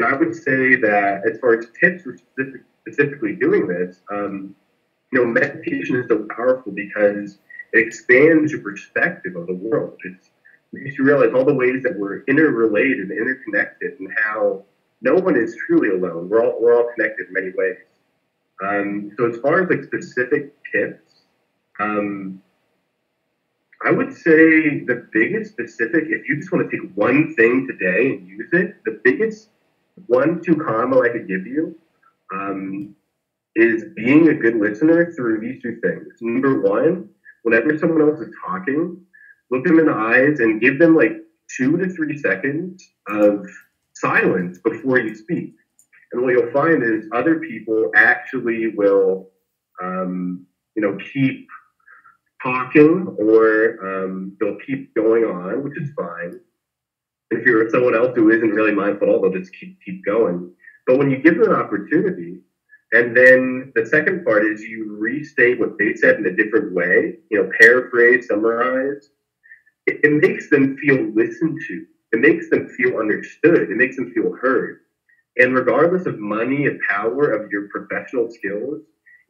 I would say that as far as tips for specifically doing this, meditation is so powerful because it expands your perspective of the world. It makes you realize all the ways that we're interrelated and interconnected, and how no one is truly alone. We're all connected in many ways. So as far as specific tips, I would say the biggest specific, if you just want to take one thing today and use it, the biggest 1-2 combo I could give you is being a good listener through these two things. Number one, whenever someone else is talking, look them in the eyes and give them 2 to 3 seconds of silence before you speak. And what you'll find is other people actually will, keep talking, or they'll keep going on, which is fine. If you're someone else who isn't really mindful at all, they'll just keep going. But when you give them an opportunity, and then the second part is you restate what they said in a different way, paraphrase, summarize, it makes them feel listened to. It makes them feel understood. It makes them feel heard. And regardless of money and power, of your professional skills,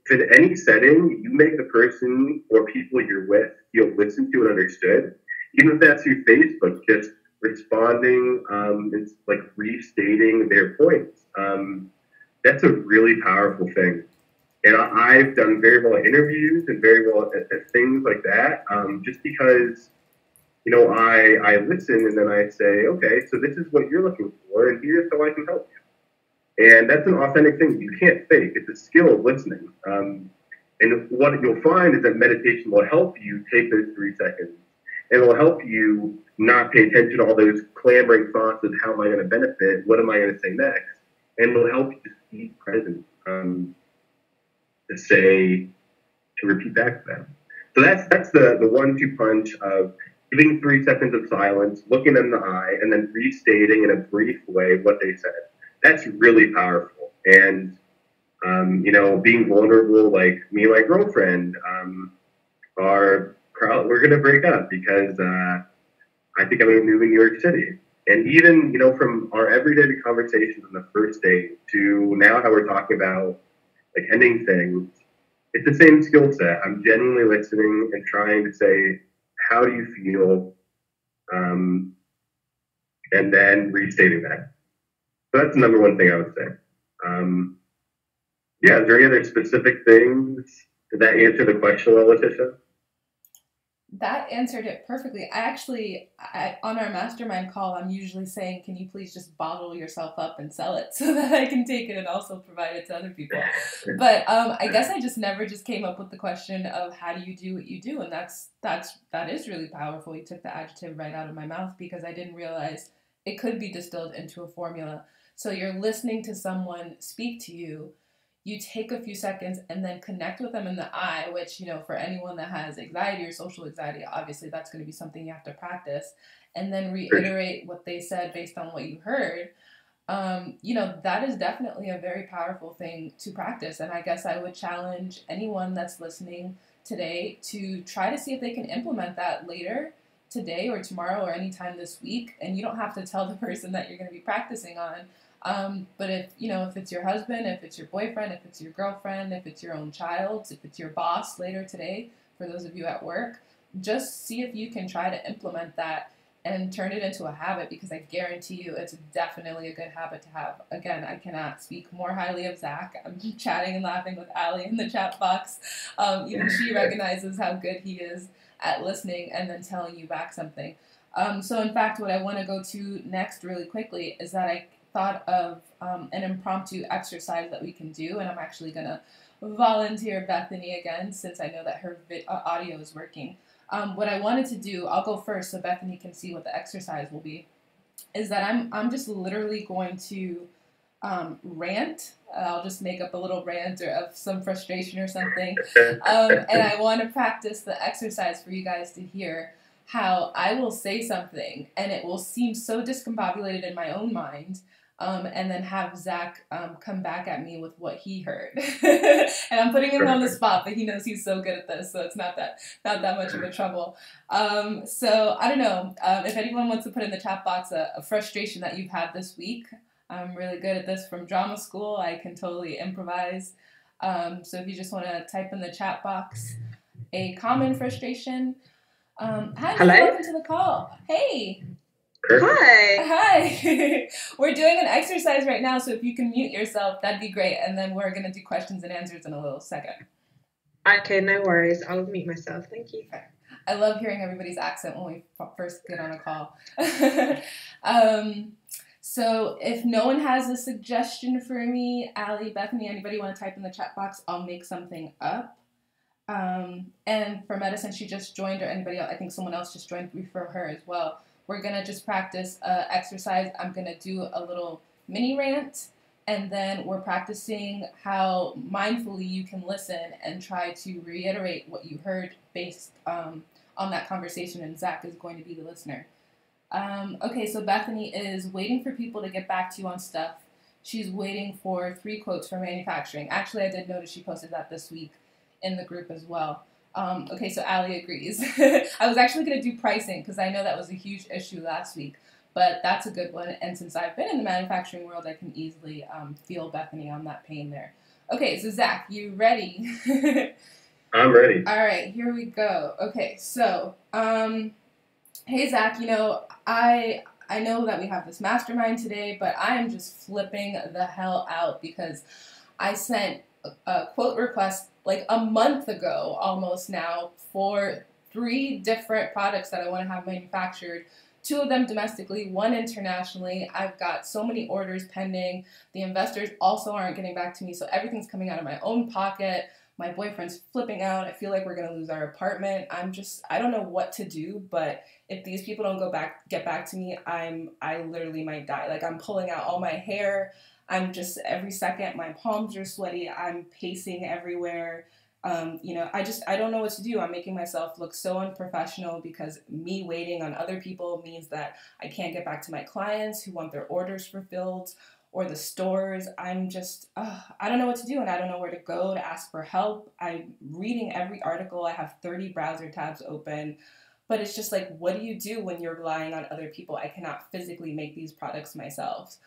if in any setting you make the person or people you're with feel listened to and understood, even if that's through Facebook, just responding, and like restating their points, that's a really powerful thing. And I've done very well at interviews and very well at things like that, just because, I listen and then I say, okay, so this is what you're looking for, and here's how I can help you. And that's an authentic thing. You can't fake. It's a skill of listening. And what you'll find is that meditation will help you take those 3 seconds. And it will help you not pay attention to all those clamoring thoughts of how am I going to benefit? What am I going to say next? And it will help you just be present, to repeat back to them. So that's the 1-2 punch of giving 3 seconds of silence, looking them in the eye, and then restating in a brief way what they said. That's really powerful. And, being vulnerable, like me and my girlfriend we're going to break up because I think I'm going to move in New York City. And even, from our everyday conversations on the first date to now how we're talking about like ending things, it's the same skill set. I'm genuinely listening and trying to say, how do you feel? And then restating that. So that's the number one thing I would say. Is there any other specific things? Did that answer the question well, Letitia? That answered it perfectly. On our mastermind call, I'm usually saying, can you please just bottle yourself up and sell it so that I can take it and also provide it to other people. But I guess I just never just came up with the question of how do you do what you do? And that is really powerful. You took the adjective right out of my mouth because I didn't realize it could be distilled into a formula. So you're listening to someone speak to you. You take a few seconds and then connect with them in the eye, which, for anyone that has anxiety or social anxiety, obviously that's going to be something you have to practice. And then reiterate what they said based on what you heard. That is definitely a very powerful thing to practice. And I guess I would challenge anyone that's listening today to try to see if they can implement that later today or tomorrow or anytime this week. And you don't have to tell the person that you're going to be practicing on. But if it's your husband, if it's your boyfriend, if it's your girlfriend, if it's your own child, if it's your boss later today, for those of you at work, just see if you can try to implement that and turn it into a habit, because I guarantee you it's definitely a good habit to have. Again, I cannot speak more highly of Zach. I'm chatting and laughing with Allie in the chat box. Even she recognizes how good he is at listening and then telling you back something. So in fact, what I want to go to next really quickly is that I thought of an impromptu exercise that we can do, and I'm actually going to volunteer Bethany again since I know that her audio is working. What I wanted to do, I'll go first so Bethany can see what the exercise will be, is that I'm just literally going to rant. I'll just make up a little rant or of some frustration or something, and I want to practice the exercise for you guys to hear how I will say something and it will seem so discombobulated in my own mind. And then have Zach come back at me with what he heard. And I'm putting him on the spot, but he knows he's so good at this, so it's not that much of a trouble. So I don't know if anyone wants to put in the chat box a frustration that you've had this week. I'm really good at this from drama school. I can totally improvise. So if you just want to type in the chat box a common frustration. Hi, hello. Welcome to the call. Hey. Hi. We're doing an exercise right now, so if you can mute yourself, that'd be great. And then we're going to do questions and answers in a little second. Okay, no worries. I'll mute myself. Thank you. Okay. I love hearing everybody's accent when we first get on a call. So if no one has a suggestion for me, Allie, Bethany, anybody want to type in the chat box, I'll make something up. And for Medicine, she just joined, or anybody else, I think someone else just joined for her as well. We're going to just practice exercise. I'm going to do a little mini rant, And then we're practicing how mindfully you can listen and try to reiterate what you heard based on that conversation, and Zach is going to be the listener. Okay, so Bethany is waiting for people to get back to you on stuff. She's waiting for 3 quotes for manufacturing. Actually, I did notice she posted that this week in the group as well. Okay, so Allie agrees. I was actually going to do pricing because I know that was a huge issue last week, but that's a good one. And since I've been in the manufacturing world, I can easily feel Bethany on that pain there. Okay, so Zach, you ready? I'm ready. All right, here we go. Okay, so, hey Zach, you know, I know that we have this mastermind today, but I am just flipping the hell out because I sent a quote request like a month ago almost now for 3 different products that I want to have manufactured. 2 of them domestically, 1 internationally. I've got so many orders pending. The investors also aren't getting back to me, so everything's coming out of my own pocket. My boyfriend's flipping out. I feel like we're going to lose our apartment. I don't know what to do, but if these people don't get back to me, I literally might die. Like, I'm pulling out all my hair. I'm just, every second, my palms are sweaty. I'm pacing everywhere. You know, I don't know what to do. I'm making myself look so unprofessional because me waiting on other people means that I can't get back to my clients who want their orders fulfilled, or the stores. I'm just, I don't know what to do, and I don't know where to go to ask for help. I'm reading every article. I have 30 browser tabs open, but it's just like, what do you do when you're relying on other people? I cannot physically make these products myself.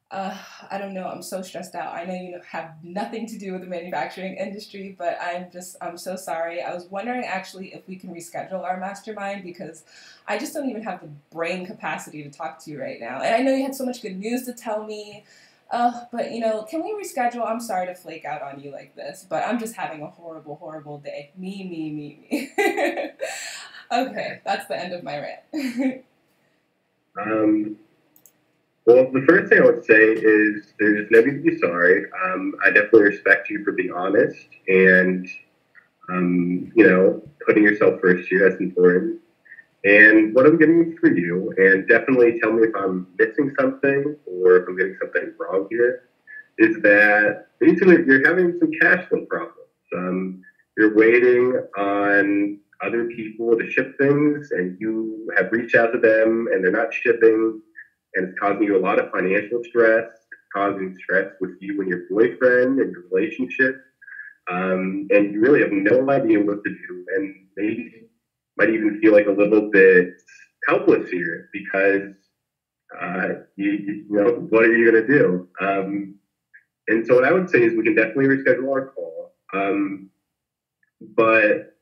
I don't know. I'm so stressed out. I know you have nothing to do with the manufacturing industry, but I'm so sorry. I was wondering actually if we can reschedule our mastermind because I just don't even have the brain capacity to talk to you right now. And I know you had so much good news to tell me, but you know, can we reschedule? I'm sorry to flake out on you like this, but I'm just having a horrible, horrible day. Me. Okay, that's the end of my rant. Well, the first thing I would say is there's no need to be sorry. I definitely respect you for being honest and, you know, putting yourself first here. That's important. And what I'm getting for you, and definitely tell me if I'm missing something or if I'm getting something wrong here, is that basically you're having some cash flow problems. You're waiting on other people to ship things, and you have reached out to them, and they're not shipping. And it's causing you a lot of financial stress, causing stress with you and your boyfriend and your relationship. And you really have no idea what to do. And maybe might even feel like a little bit helpless here because, you know, what are you going to do? And so what I would say is we can definitely reschedule our call. But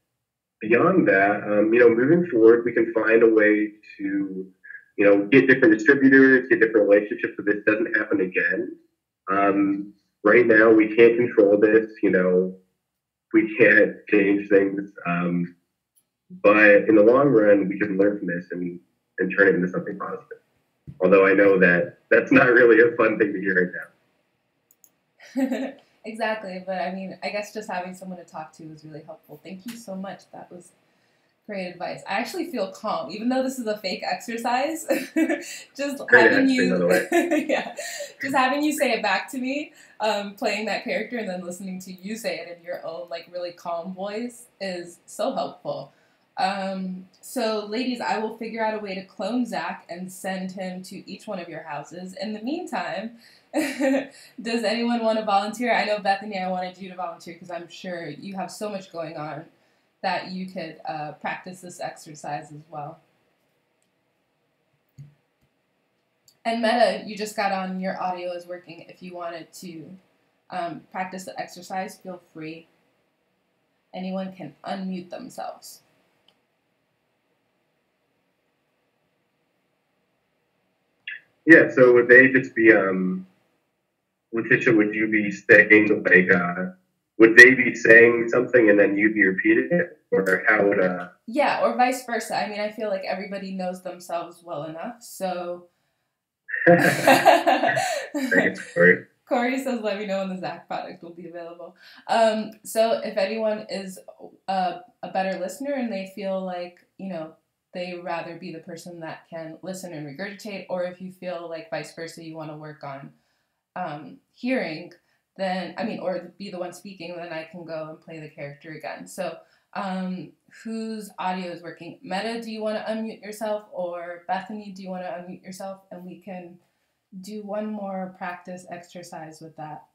beyond that, you know, moving forward, we can find a way to, you know, get different distributors, get different relationships so this doesn't happen again. Right now, we can't control this, you know, we can't change things. But in the long run, we can learn from this and turn it into something positive. Although I know that that's not really a fun thing to hear right now. Exactly. But I mean, I guess just having someone to talk to was really helpful. Thank you so much. That was great advice. I actually feel calm, even though this is a fake exercise. Just having you, yeah, just having you say it back to me, playing that character, and then listening to you say it in your own like really calm voice is so helpful. So, ladies, I will figure out a way to clone Zach and send him to each one of your houses. In the meantime, does anyone want to volunteer? I know Bethany, I wanted you to volunteer because I'm sure you have so much going on that you could practice this exercise as well. And Meta, you just got on, your audio is working. If you wanted to practice the exercise, feel free. Anyone can unmute themselves. Yeah, so would they just be, Letitia, would you be saying, like, would they be saying something and then you'd be repeating it? Or how would, Yeah, or vice versa. I mean, I feel like everybody knows themselves well enough, so... Corey says, let me know when the Zach product will be available. So if anyone is a better listener and they feel like, you know, they rather be the person that can listen and regurgitate, or if you feel like vice versa, you want to work on hearing, then I mean, or be the one speaking, then I can go and play the character again. So, whose audio is working? Meta, do you want to unmute yourself, or Bethany, do you want to unmute yourself, and we can do one more practice exercise with that.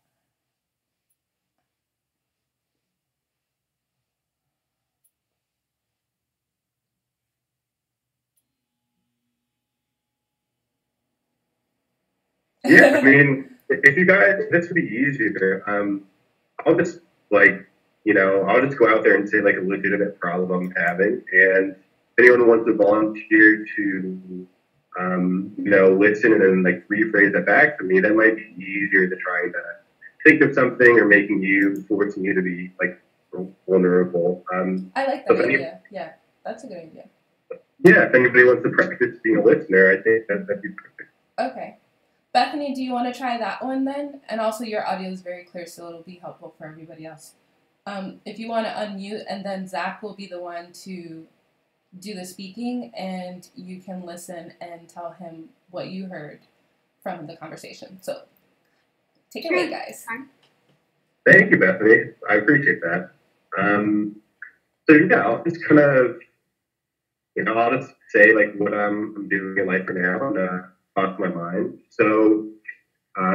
Yeah, I mean, if you guys, this would be easier. I'll just I'll just go out there and say like a legitimate problem I'm having, and if anyone wants to volunteer to, listen and then like rephrase that back to me, that might be easier than trying to think of something or forcing you to be like vulnerable. I like that idea. Yeah, that's a good idea. Yeah, if anybody wants to practice being a listener, I think that'd be perfect. Okay. Bethany, do you want to try that one then? And also your audio is very clear, so it'll be helpful for everybody else. If you want to unmute, and then Zach will be the one to do the speaking, and you can listen and tell him what you heard from the conversation. So take it away, guys. Thank you, Bethany. I appreciate that. So yeah, I'll just kind of, I'll just say like what I'm doing in life for now and thoughts in my mind. So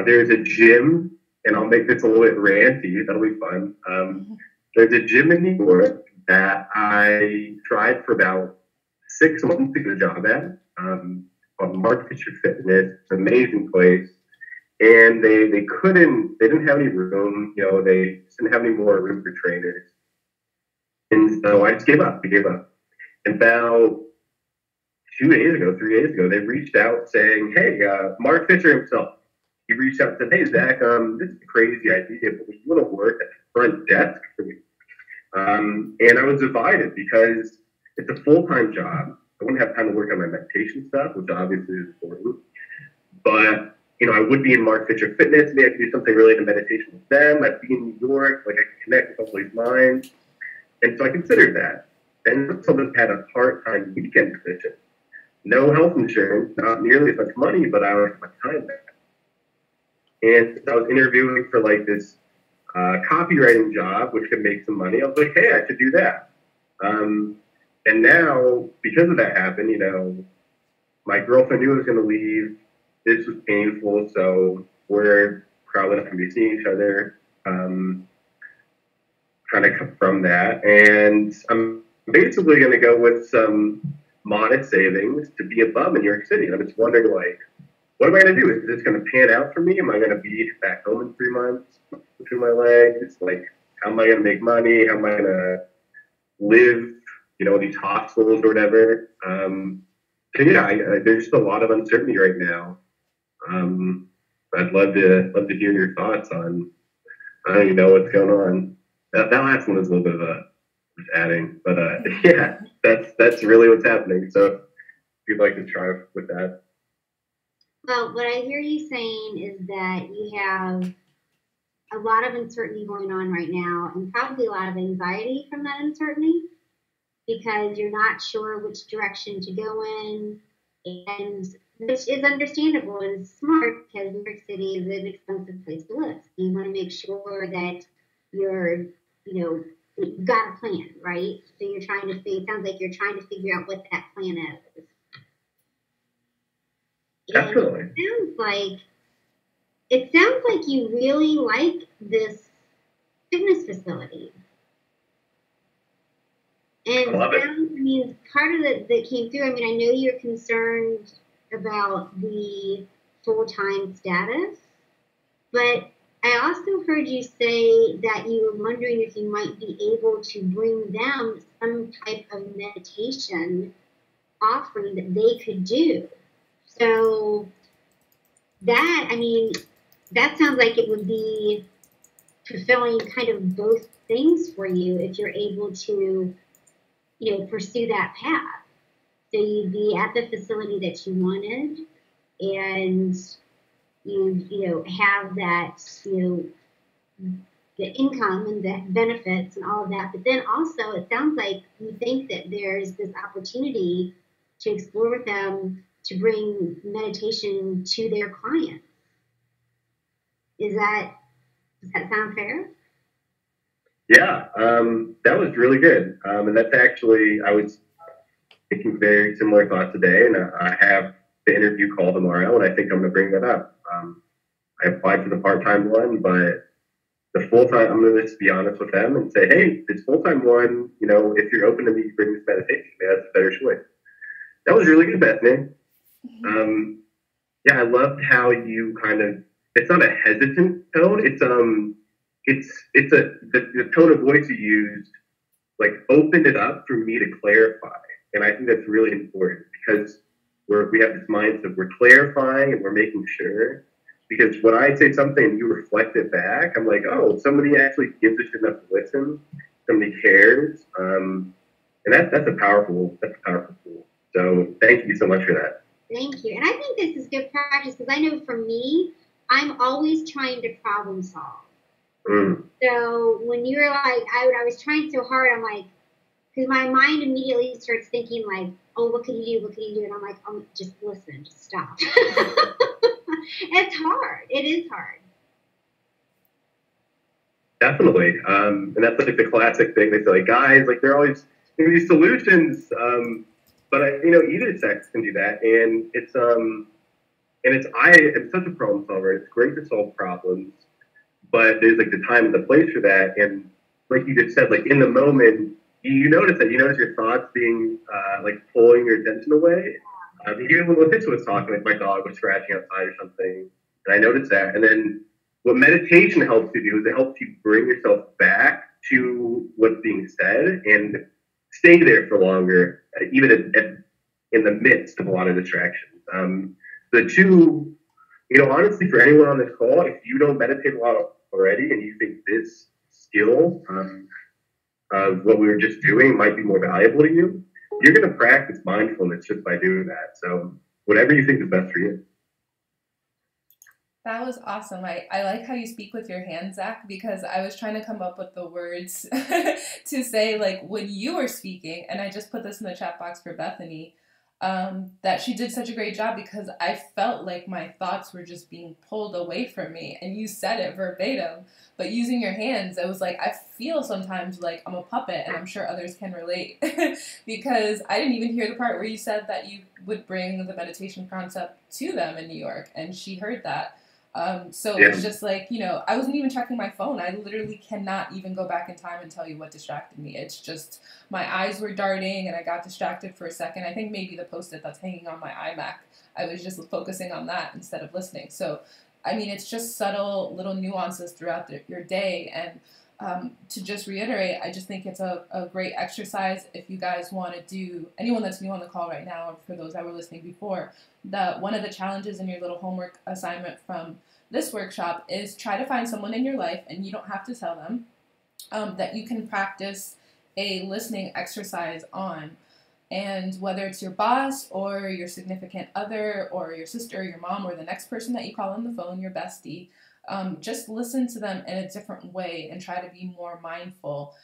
there's a gym, and I'll make this a little bit ranty. That'll be fun. There's a gym in New York that I tried for about 6 months to get a job at, called Mark Fisher Fitness. It's an amazing place. And they didn't have any room, they didn't have any more room for trainers. And so I just gave up. And about 3 days ago, they reached out saying, hey, Mark Fisher himself, he reached out and said, hey, Zach, this is a crazy idea, but would you want to work at the front desk for me? And I was divided because it's a full-time job. I wouldn't have time to work on my meditation stuff, which obviously is important. But, I would be in Mark Fisher Fitness. Maybe I could do something related to meditation with them. I'd be in New York. Like, I could connect with all these minds. And so I considered that. And so I had a part-time weekend position. No health insurance, not nearly as much money, but I would have my time back. And I was interviewing for like this copywriting job, which could make some money. I was like, hey, I should do that. And now, because of that happened, my girlfriend knew I was going to leave. This was painful, so we're probably not going to be seeing each other kind of from that. And I'm basically going to go with some modest savings to be above in New York City. And I'm just wondering, like, what am I going to do? Is this going to pan out for me? Am I going to be back home in 3 months between my legs? Like, how am I going to make money? How am I going to live, in these hospitals or whatever? So yeah, there's just a lot of uncertainty right now. I'd love to hear your thoughts on, I don't even know what's going on. That last one was a little bit of just adding, but yeah, that's really what's happening. So if you'd like to try with that. Well, what I hear you saying is that you have a lot of uncertainty going on right now, and probably a lot of anxiety from that uncertainty, because you're not sure which direction to go in, and which is understandable and smart because New York City is an expensive place to live. You want to make sure that you've got a plan, right? So it sounds like you're trying to figure out what that plan is. Absolutely. It sounds like you really like this fitness facility. And part of that came through, I know you're concerned about the full-time status, but I also heard you say that you were wondering if you might be able to bring them some type of meditation offering that they could do. So that sounds like it would be fulfilling kind of both things for you if you're able to, pursue that path. So you'd be at the facility that you wanted, and you have that, the income and the benefits and all of that. But then also it sounds like you think that there's this opportunity to explore with them to bring meditation to their clients. Does that sound fair? Yeah, that was really good. And that's actually, I was thinking very similar thoughts today, and I have the interview call tomorrow, and I think I'm going to bring that up. I applied for the part-time one, but the full-time, I'm going to just be honest with them and say, hey, this full-time one, if you're open to me bringing this meditation, that's a better choice. That was really good, Bethany. Yeah, I loved how you kind of, it's not a hesitant tone. It's the tone of voice you used, like opened it up for me to clarify. And I think that's really important because we have this mindset, we're clarifying and we're making sure. Because when I say something and you reflect it back, I'm like, oh, somebody actually gives a shit enough to listen. Somebody cares. And that's a powerful tool. So thank you so much for that. Thank you. And I think this is good practice because I know for me, I'm always trying to problem solve. So when you were like, I was trying so hard, I'm like, because my mind immediately starts thinking like, oh, what can you do? What can you do? And I'm like, oh, just listen, just stop. It's hard. It is hard. Definitely. And that's like the classic thing. They say, like, guys, like, they're always these solutions. But either sex can do that. And I am such a problem solver. It's great to solve problems, but there's like the time and the place for that. And like you just said, like in the moment, you notice your thoughts being like pulling your attention away. Even when Letitia was talking, like my dog was scratching outside or something, and I noticed that. And then what meditation helps you do is it helps you bring yourself back to what's being said and stay there for longer, even in the midst of a lot of distractions. The two, honestly, for anyone on this call, if you don't meditate a lot already and you think this skill of what we were just doing might be more valuable to you, you're going to practice mindfulness just by doing that. So whatever you think is best for you. That was awesome. I like how you speak with your hands, Zach, because I was trying to come up with the words to say, like, when you were speaking, and I just put this in the chat box for Bethany, that she did such a great job because I felt like my thoughts were just being pulled away from me, and you said it verbatim, but using your hands, it was like, I feel sometimes like I'm a puppet, and I'm sure others can relate, because I didn't even hear the part where you said that you would bring the meditation concept to them in New York, and she heard that. So it was just like, I wasn't even checking my phone. I literally cannot even go back in time and tell you what distracted me. It's just my eyes were darting and I got distracted for a second. I think maybe the Post-it that's hanging on my iMac, I was just focusing on that instead of listening. So, I mean, it's just subtle little nuances throughout your day. And to just reiterate, I just think it's a great exercise if you guys want to do, anyone that's new on the call right now, or for those that were listening before, one of the challenges in your little homework assignment from this workshop is try to find someone in your life, and you don't have to tell them, that you can practice a listening exercise on. And whether it's your boss or your significant other or your sister or your mom or the next person that you call on the phone, your bestie, just listen to them in a different way and try to be more mindful.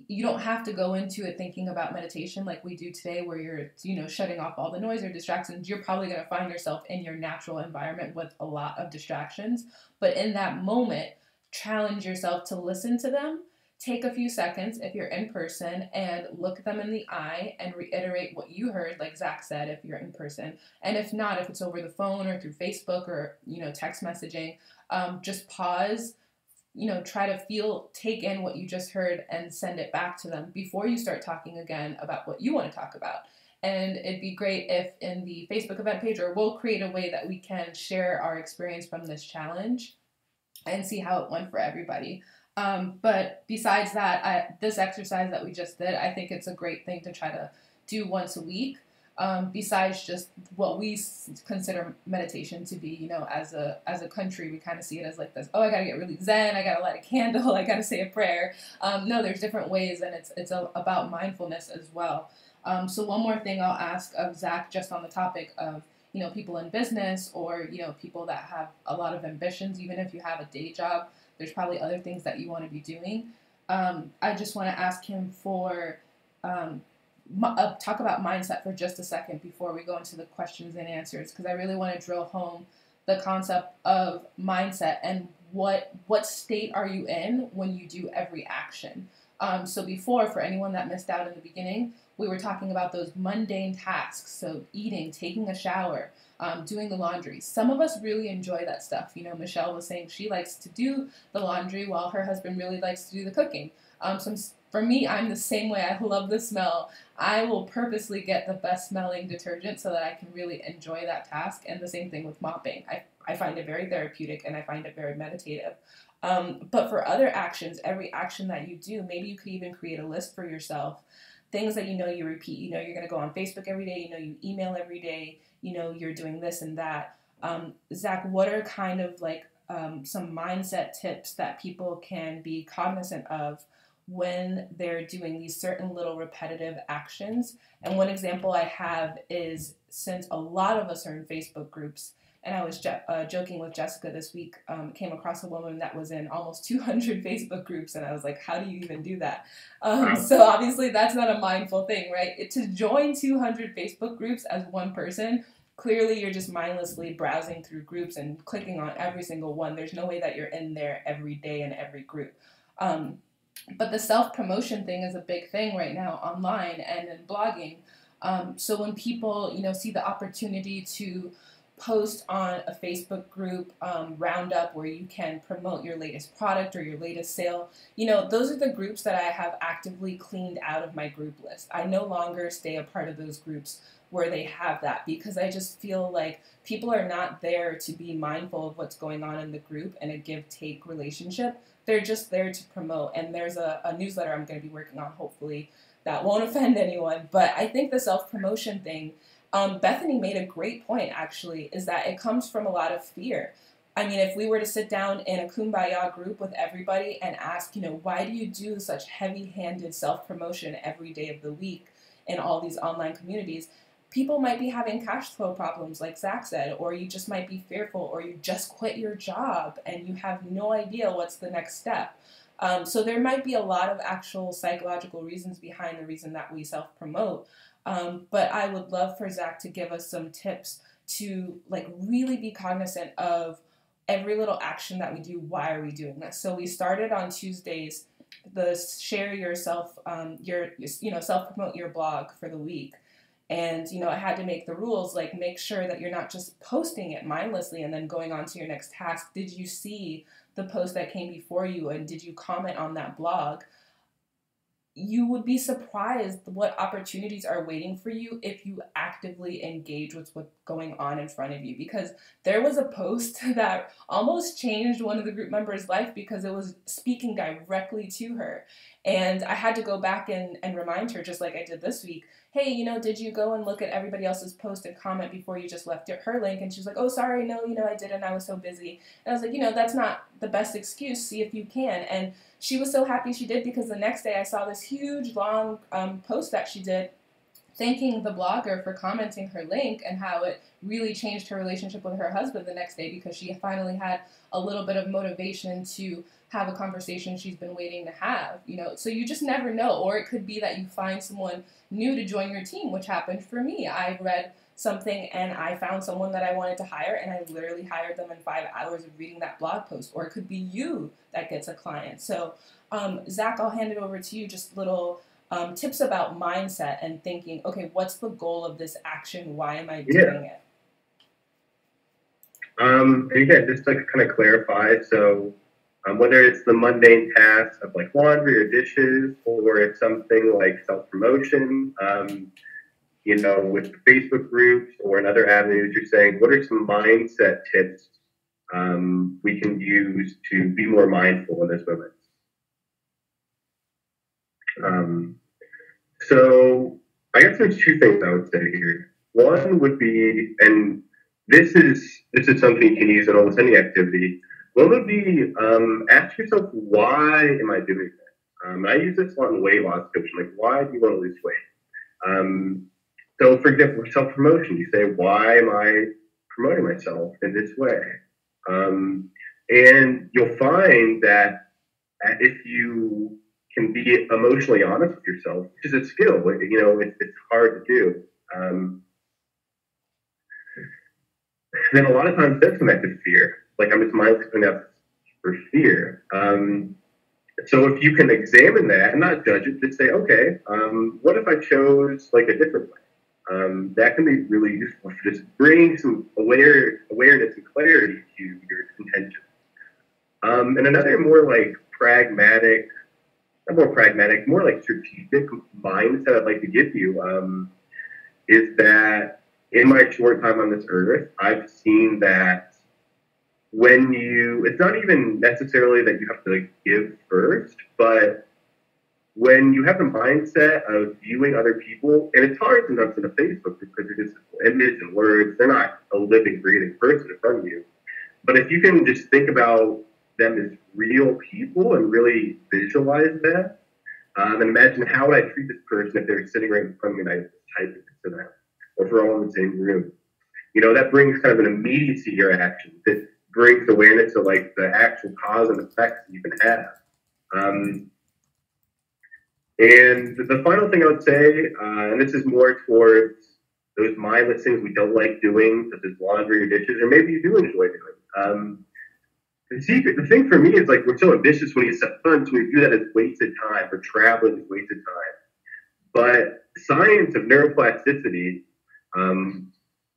You don't have to go into it thinking about meditation like we do today where you're, shutting off all the noise or distractions. You're probably going to find yourself in your natural environment with a lot of distractions. But in that moment, challenge yourself to listen to them. Take a few seconds if you're in person and look them in the eye and reiterate what you heard, like Zach said, if you're in person. And if not, if it's over the phone or through Facebook or, text messaging, just pause, try to take in what you just heard and send it back to them before you start talking again about what you want to talk about. And it'd be great if in the Facebook event page, or we'll create a way that we can share our experience from this challenge and see how it went for everybody. But besides that, this exercise that we just did, I think it's a great thing to try to do once a week. Besides just what we consider meditation to be, as a country, we kind of see it as like this, oh, I got to get really zen, I got to light a candle, I got to say a prayer. No, there's different ways, and it's about mindfulness as well. So one more thing I'll ask of Zach, just on the topic of, people in business or, people that have a lot of ambitions, even if you have a day job, there's probably other things that you want to be doing. I just want to ask him for, talk about mindset for just a second before we go into the questions and answers, because I really want to drill home the concept of mindset and what state are you in when you do every action. So before, for anyone that missed out in the beginning, we were talking about those mundane tasks. So eating, taking a shower, doing the laundry. Some of us really enjoy that stuff. You know, Michelle was saying she likes to do the laundry while her husband really likes to do the cooking. For me, I'm the same way. I love the smell. I will purposely get the best smelling detergent so that I can really enjoy that task. And the same thing with mopping. I find it very therapeutic and I find it very meditative. But for other actions, every action that you do, maybe you could even create a list for yourself. Things that you know you repeat. You know you're going to go on Facebook every day. You know you email every day. You know you're doing this and that. Zach, what are kind of like some mindset tips that people can be cognizant of when they're doing these certain little repetitive actions? And one example I have is, since a lot of us are in Facebook groups, and I was joking with Jessica this week, came across a woman that was in almost 200 Facebook groups, and I was like, how do you even do that? So obviously that's not a mindful thing, right? To join 200 Facebook groups as one person, clearly you're just mindlessly browsing through groups and clicking on every single one. There's no way that you're in there every day in every group. But the self-promotion thing is a big thing right now online and in blogging. So when people, you know, see the opportunity to post on a Facebook group roundup where you can promote your latest product or your latest sale, you know, those are the groups that I have actively cleaned out of my group list. I no longer stay a part of those groups where they have that, because I just feel like people are not there to be mindful of what's going on in the group and a give-take relationship. They're just there to promote. And there's a newsletter I'm going to be working on, hopefully, that won't offend anyone. But I think the self-promotion thing, Bethany made a great point, actually, is that it comes from a lot of fear. I mean, if we were to sit down in a kumbaya group with everybody and ask, you know, why do you do such heavy-handed self-promotion every day of the week in all these online communities, people might be having cash flow problems, like Zach said, or you just might be fearful, or you just quit your job and you have no idea what's the next step. So there might be a lot of actual psychological reasons behind the reason that we self-promote. But I would love for Zach to give us some tips to like really be cognizant of every little action that we do. Why are we doing this? So we started on Tuesdays, the share yourself, self-promote your blog for the week. And, you know, I had to make the rules, like make sure that you're not just posting it mindlessly and then going on to your next task. Did you see the post that came before you, and did you comment on that blog? You would be surprised what opportunities are waiting for you if you actively engage with what's going on in front of you. Because there was a post that almost changed one of the group members' life because it was speaking directly to her. And I had to go back and remind her, just like I did this week, hey, you know, did you go and look at everybody else's post and comment before you just left her link? And she's like, oh, sorry, no, you know, I didn't. I was so busy. And I was like, you know, that's not the best excuse. See if you can. And she was so happy she did, because the next day I saw this huge, long post that she did thanking the blogger for commenting her link and how it really changed her relationship with her husband the next day, because she finally had a little bit of motivation to have a conversation she's been waiting to have, you know. So you just never know. Or it could be that you find someone new to join your team, which happened for me. I read something and I found someone that I wanted to hire, and I literally hired them in 5 hours of reading that blog post. Or it could be you that gets a client. So Zach, I'll hand it over to you. Just little tips about mindset and thinking, okay, what's the goal of this action? Why am I doing it? Again, just to kind of clarify, so whether it's the mundane tasks of like laundry or dishes, or it's something like self-promotion, you know, with Facebook groups or in other avenues, you're saying, what are some mindset tips we can use to be more mindful in this moment? So I guess there's 2 things I would say here. One would be, and this is something you can use in almost any activity. One would be ask yourself, why am I doing that? I use this a lot in weight loss coaching. Like, why do you want to lose weight? So, for example, with self-promotion, you say, why am I promoting myself in this way? And you'll find that if you can be emotionally honest with yourself, which is a skill, you know, it's hard to do. Then a lot of times that's connected to fear. Like, I'm just mindlessly putting out or fear. So if you can examine that and not judge it, just say, okay, what if I chose like a different way? That can be really useful for just bringing some awareness and clarity to your intention. And another more like pragmatic, not more pragmatic, more like strategic mindset I'd like to give you is that in my short time on this earth, I've seen that when it's not even necessarily that you have to like give first, but when you have the mindset of viewing other people, and it's hard enough in a Facebook because they're just images and words, they're not a living, breathing person in front of you. But if you can just think about them as real people and really visualize that, and imagine how would I treat this person if they're sitting right in front of me and I just type it to them, or if we're all in the same room. That brings kind of an immediacy to your actions. That brings awareness to like the actual cause and effects that you can have. And the final thing I would say, and this is more towards those mindless things we don't like doing, such as laundry or dishes, or maybe you do enjoy doing. The thing for me is like we're so ambitious when you set fun, so we view that as wasted time, or traveling is wasted time. But science of neuroplasticity,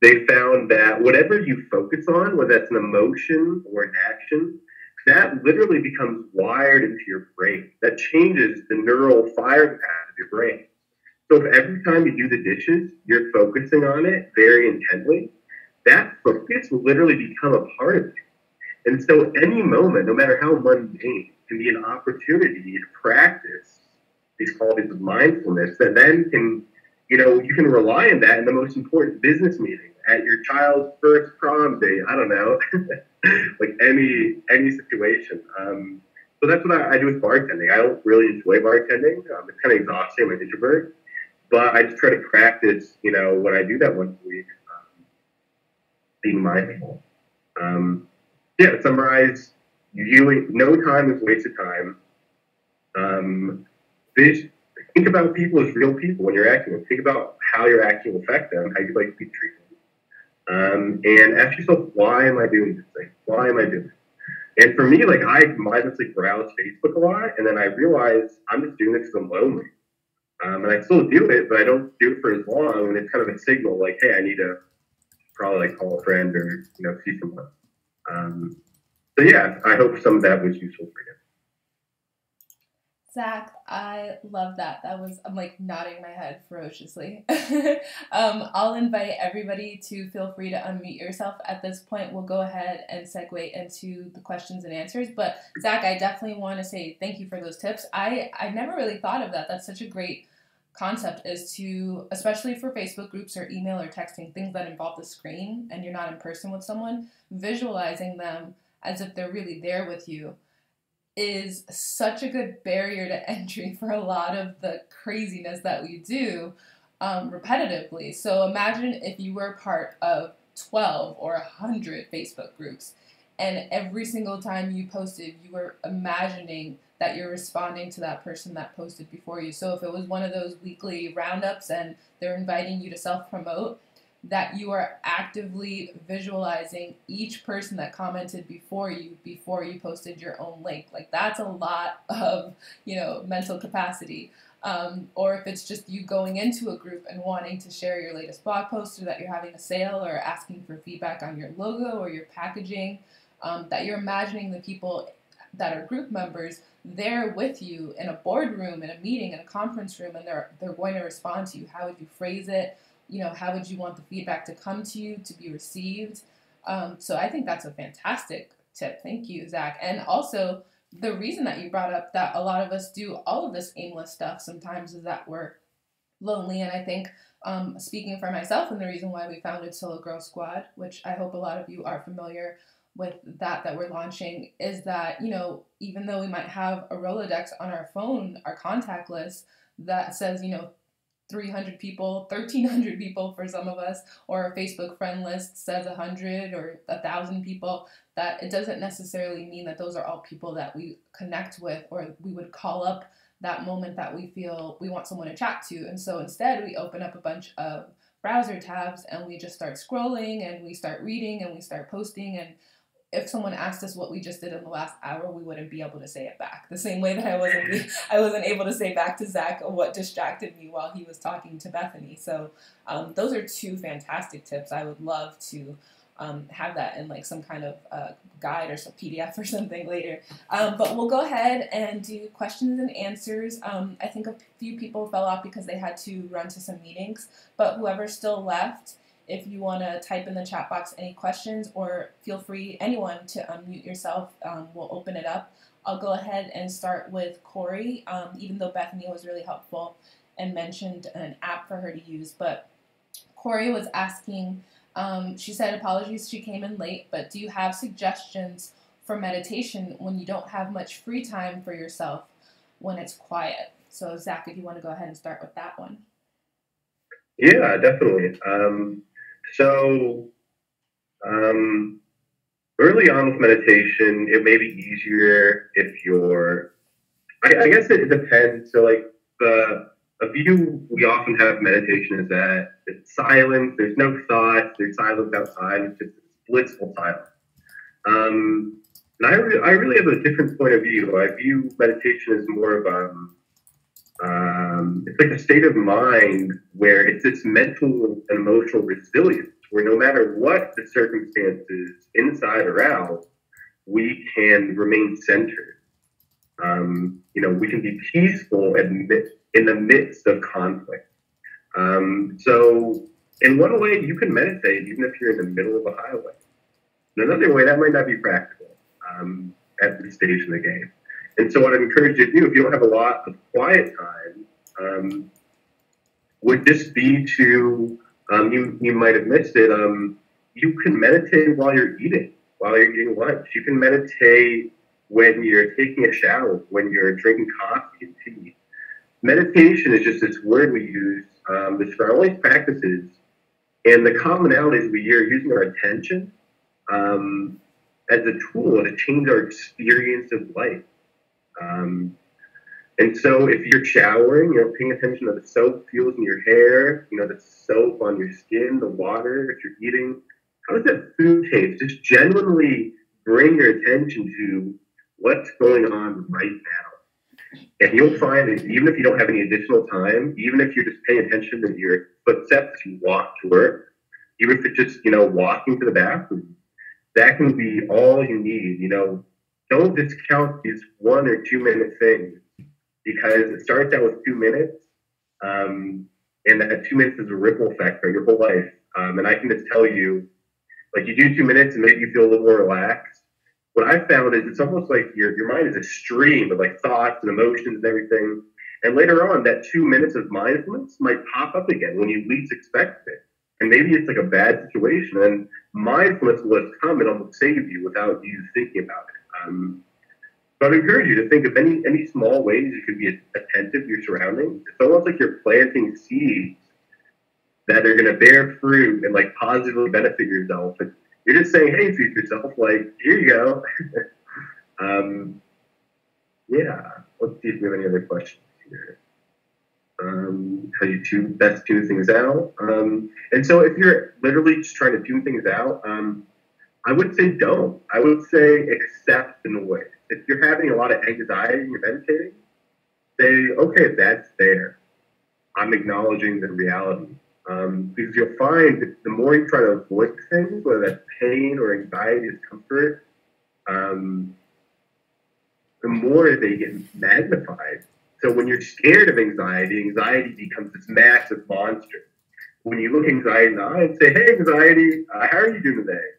they found that whatever you focus on, whether that's an emotion or an action, that literally becomes wired into your brain. That changes the neural firing pattern of your brain. So if every time you do the dishes, you're focusing on it very intently, that focus will literally become a part of you. And so any moment, no matter how mundane, can be an opportunity to practice these qualities of mindfulness that then can, you can rely on that in the most important business meeting, at your child's first prom date, I don't know, like any situation. So that's what I do with bartending. I don't really enjoy bartending. It's kind of exhausting. I'm an introvert. But I just try to practice, when I do that once a week, being mindful. To summarize, no time is wasted time. Think about people as real people when you're acting. Think about how your action will affect them, how you'd like to be treated. And ask yourself, why am I doing this thing? Why am I doing it? And for me, like I mindlessly browse Facebook a lot, and then I realize I'm just doing this because I'm lonely. And I still do it, but I don't do it for as long. And it's kind of a signal like, hey, I need to probably like call a friend or see someone. So yeah, I hope some of that was useful for you. Zach, I love that. I'm like nodding my head ferociously. I'll invite everybody to feel free to unmute yourself. At this point, we'll go ahead and segue into the questions and answers. But Zach, I definitely want to say thank you for those tips. I never really thought of that. That's such a great concept, is to, especially for Facebook groups or email or texting, things that involve the screen and you're not in person with someone, visualizing them as if they're really there with you is such a good barrier to entry for a lot of the craziness that we do repetitively. So imagine if you were part of 12 or 100 Facebook groups, and every single time you posted, you were imagining that you're responding to that person that posted before you. So if it was one of those weekly roundups and they're inviting you to self-promote, that you are actively visualizing each person that commented before you posted your own link. Like that's a lot of, mental capacity. Or if it's just you going into a group and wanting to share your latest blog post, or that you're having a sale, or asking for feedback on your logo or your packaging, that you're imagining the people that are group members there with you in a boardroom, in a meeting, in a conference room, and they're going to respond to you. How would you phrase it? How would you want the feedback to come to you, to be received? So I think that's a fantastic tip. Thank you, Zach. And also, the reason that you brought up that a lot of us do all of this aimless stuff sometimes is that we're lonely. And I think, speaking for myself, and the reason why we founded Solo Girl Squad, which I hope a lot of you are familiar with that we're launching, is that, even though we might have a Rolodex on our phone, our contact list that says, 300 people, 1,300 people for some of us, or a Facebook friend list says 100 or 1,000 people, that it doesn't necessarily mean that those are all people that we connect with or we would call up that moment that we feel we want someone to chat to. And so instead we open up a bunch of browser tabs and we just start scrolling and we start reading and we start posting, and if someone asked us what we just did in the last hour, we wouldn't be able to say it back. The same way that I wasn't able to say back to Zach what distracted me while he was talking to Bethany. So those are two fantastic tips. I would love to have that in like some kind of guide or some PDF or something later. But we'll go ahead and do questions and answers. I think a few people fell off because they had to run to some meetings, but whoever's still left, if you want to type in the chat box any questions, or feel free, anyone, to unmute yourself, we'll open it up. I'll go ahead and start with Corey, even though Bethany was really helpful and mentioned an app for her to use. But Corey was asking, she said, apologies she came in late, but do you have suggestions for meditation when you don't have much free time for yourself when it's quiet? So Zach, if you want to go ahead and start with that one. Yeah, definitely. Early on with meditation, it may be easier if you're, I guess it depends. So like a view we often have meditation is that it's silence, there's no thoughts, there's silence outside, it's just blissful silence. And I really have a different point of view. I view meditation as more of it's like a state of mind where it's this mental and emotional resilience, where no matter what the circumstances, inside or out, we can remain centered. We can be peaceful in the midst of conflict. So in one way, you can meditate even if you're in the middle of a highway. In another way, that might not be practical at this stage in the game. And so what I'd encourage you to do, if you don't have a lot of quiet time, would just be to, you might have missed it, you can meditate while you're eating lunch. You can meditate when you're taking a shower, when you're drinking coffee and tea. Meditation is just this word we use to describe all these practices. And the commonalities we are using our attention as a tool to change our experience of life. And so if you're showering, paying attention to the soap feels in your hair, the soap on your skin, the water, if you're eating, how does that food taste? Just genuinely bring your attention to what's going on right now. And you'll find that even if you don't have any additional time, even if you're just paying attention to your footsteps, you walk to work, even if it's just, walking to the bathroom, that can be all you need. Don't discount these 1 or 2 minute things, because it starts out with 2 minutes, and that 2 minutes is a ripple effect for your whole life. And I can just tell you, like, you do 2 minutes and maybe you feel a little more relaxed. What I found is it's almost like your mind is a stream of like thoughts and emotions and everything. And later on, that 2 minutes of mindfulness might pop up again when you least expect it. And maybe it's like a bad situation, and mindfulness will have come and almost save you without you thinking about it. So I'd encourage you to think of any small ways you can be attentive to your surroundings. It's almost like you're planting seeds that are going to bear fruit and like positively benefit yourself. And you're just saying, hey, to yourself, like, here you go. Yeah. Let's see if we have any other questions here. How you best tune things out. And so if you're literally just trying to tune things out, I would say don't. I would say accept the noise. If you're having a lot of anxiety and you're meditating, say, okay, that's there. I'm acknowledging the reality. Because you'll find that the more you try to avoid things, whether that's pain or anxiety or discomfort, the more they get magnified. So when you're scared of anxiety becomes this massive monster. When you look anxiety in the eye and say, hey, anxiety, how are you doing today?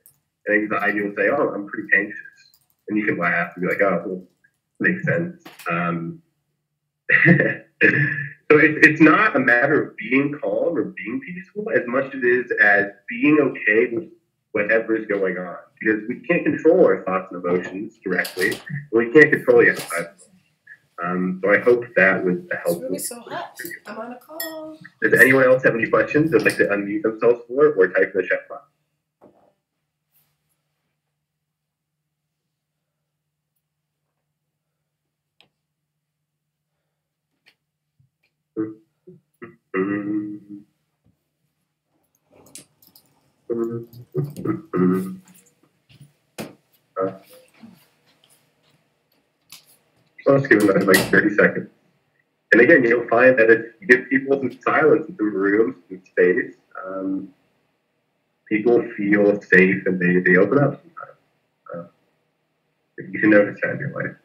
And anxiety will say, oh, I'm pretty anxious. And you can laugh and be like, oh, well, makes sense. So it's not a matter of being calm or being peaceful as much as it is as being okay with whatever is going on. Because we can't control our thoughts and emotions directly. We can't control the outside. So I hope that was a helpful. It's really so hot. I'm on a call. Does anyone else have any questions they'd like to unmute themselves for or type in the chat box? Let's give them like 30 seconds. And again, you'll find that if you give people some silence in some rooms, some space, people feel safe and they open up sometimes. You can notice that in your life.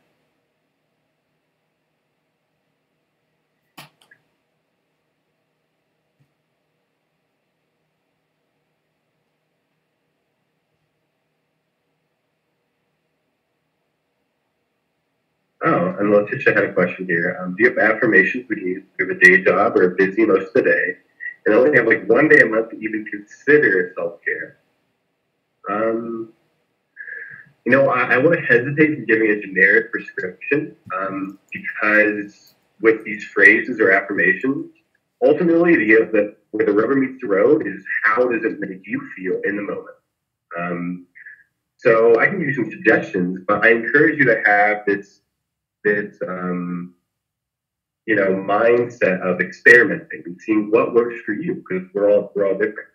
Oh, and Letitia had a question here. Do you have affirmations when you have a day job or are busy most of the day and only have like one day a month to even consider self-care? I want to hesitate from giving a generic prescription because with these phrases or affirmations, ultimately where the rubber meets the road is how does it make you feel in the moment. So I can give you some suggestions, but I encourage you to have this mindset of experimenting and seeing what works for you because we're all different.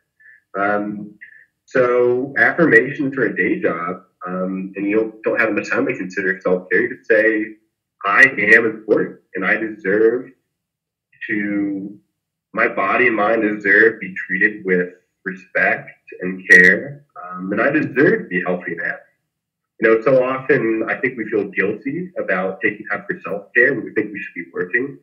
So affirmations for a day job, and you don't have much time to consider self-care, you could say, I am important and my body and mind deserve to be treated with respect and care, and I deserve to be healthy and happy. So often I think we feel guilty about taking time for self-care when we think we should be working.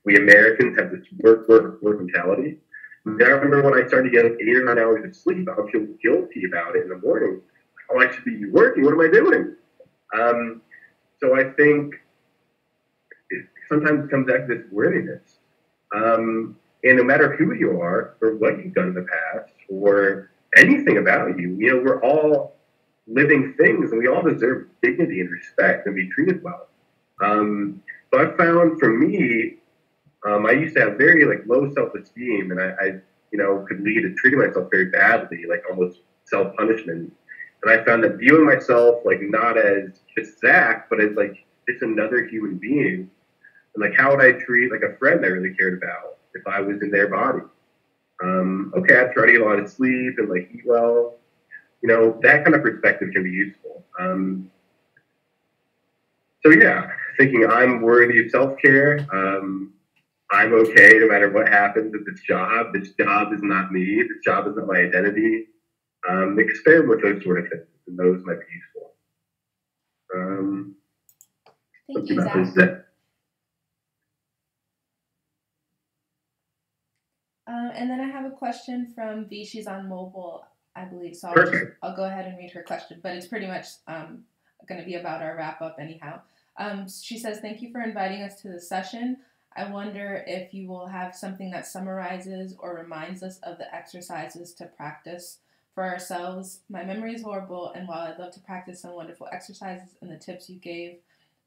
We Americans have this work mentality. And I remember when I started getting 8 or 9 hours of sleep, I would feel guilty about it in the morning. Oh, I should be working. What am I doing? So I think sometimes it comes back to this worthiness. And no matter who you are or what you've done in the past or anything about you, we're all living things and we all deserve dignity and respect and be treated well. So I found for me, I used to have very low self-esteem and I could lead to treating myself very badly, like almost self-punishment. And I found that viewing myself not as just Zach, but as just another human being. And how would I treat a friend I really cared about if I was in their body? Okay, I'd try to get a lot of sleep and eat well. That kind of perspective can be useful. So yeah, thinking I'm worthy of self-care. I'm okay no matter what happens with this job. This job is not me. This job is not my identity. Experiment with those sort of things, and those might be useful. Thank you, Zach. And then I have a question from V. She's on mobile, I believe. So I'll go ahead and read her question, but it's pretty much going to be about our wrap up anyhow. She says, thank you for inviting us to the session. I wonder if you will have something that summarizes or reminds us of the exercises to practice for ourselves. My memory is horrible, and while I'd love to practice some wonderful exercises and the tips you gave,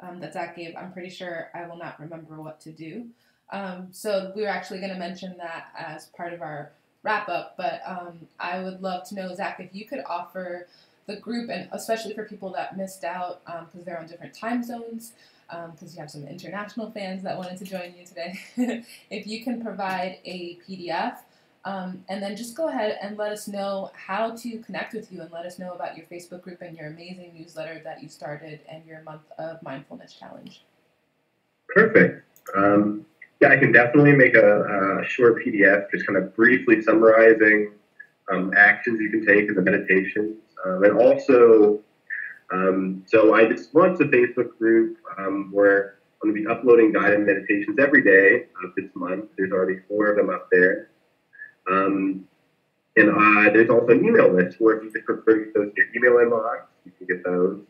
that Zach gave, I'm pretty sure I will not remember what to do. So we were actually going to mention that as part of our wrap up, but I would love to know, Zach, if you could offer the group, and especially for people that missed out because they're on different time zones, because you have some international fans that wanted to join you today, if you can provide a PDF, and then just go ahead and let us know how to connect with you and let us know about your Facebook group and your amazing newsletter that you started and your month of mindfulness challenge. Perfect. Yeah, I can definitely make a short PDF just kind of briefly summarizing actions you can take in the meditations. And also, so I just launched a Facebook group where I'm going to be uploading guided meditations every day of this month. There's already 4 of them up there. And there's also an email list where if you just prefer those to your email inbox, you can get those.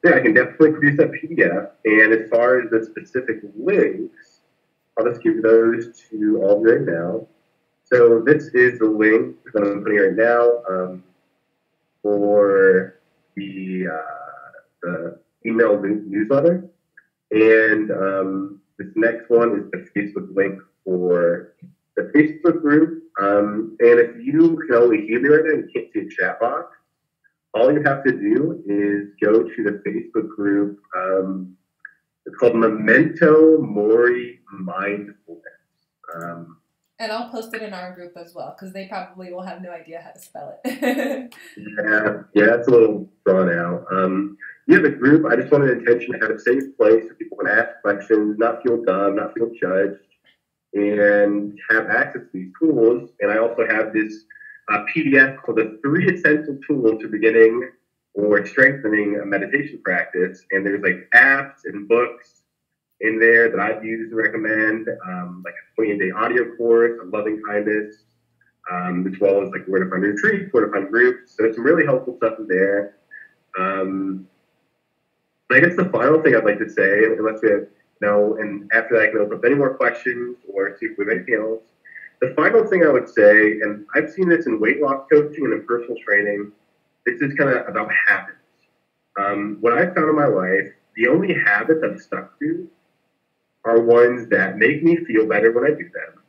Yeah, I can definitely produce that PDF. And as far as the specific links, I'll just give those to all of you right now. So this is the link that I'm putting right now for the email newsletter. And this next one is the Facebook link for the Facebook group. And if you can only hear me right now and you can't see a chat box, all you have to do is go to the Facebook group. It's called Memento Mori Mindfulness. And I'll post it in our group as well, because they probably will have no idea how to spell it. Yeah, it's a little drawn out. Yeah, the group, I just wanted intention to have a safe place so people can ask questions, not feel dumb, not feel judged, and have access to these tools. And I also have this PDF called the 3 Essential Tools to Beginning or Strengthening a Meditation Practice. And there's like apps and books in there that I've used and recommend, like a 20-day audio course on loving kindness, as well as like where to find retreats, where to find groups. So there's some really helpful stuff in there. I guess the final thing I'd like to say, unless we have, and after that I can open up any more questions or see if we have anything else. The final thing I would say, and I've seen this in weight loss coaching and in personal training, this is kind of about habits. What I've found in my life, the only habits I've stuck to are ones that make me feel better when I do them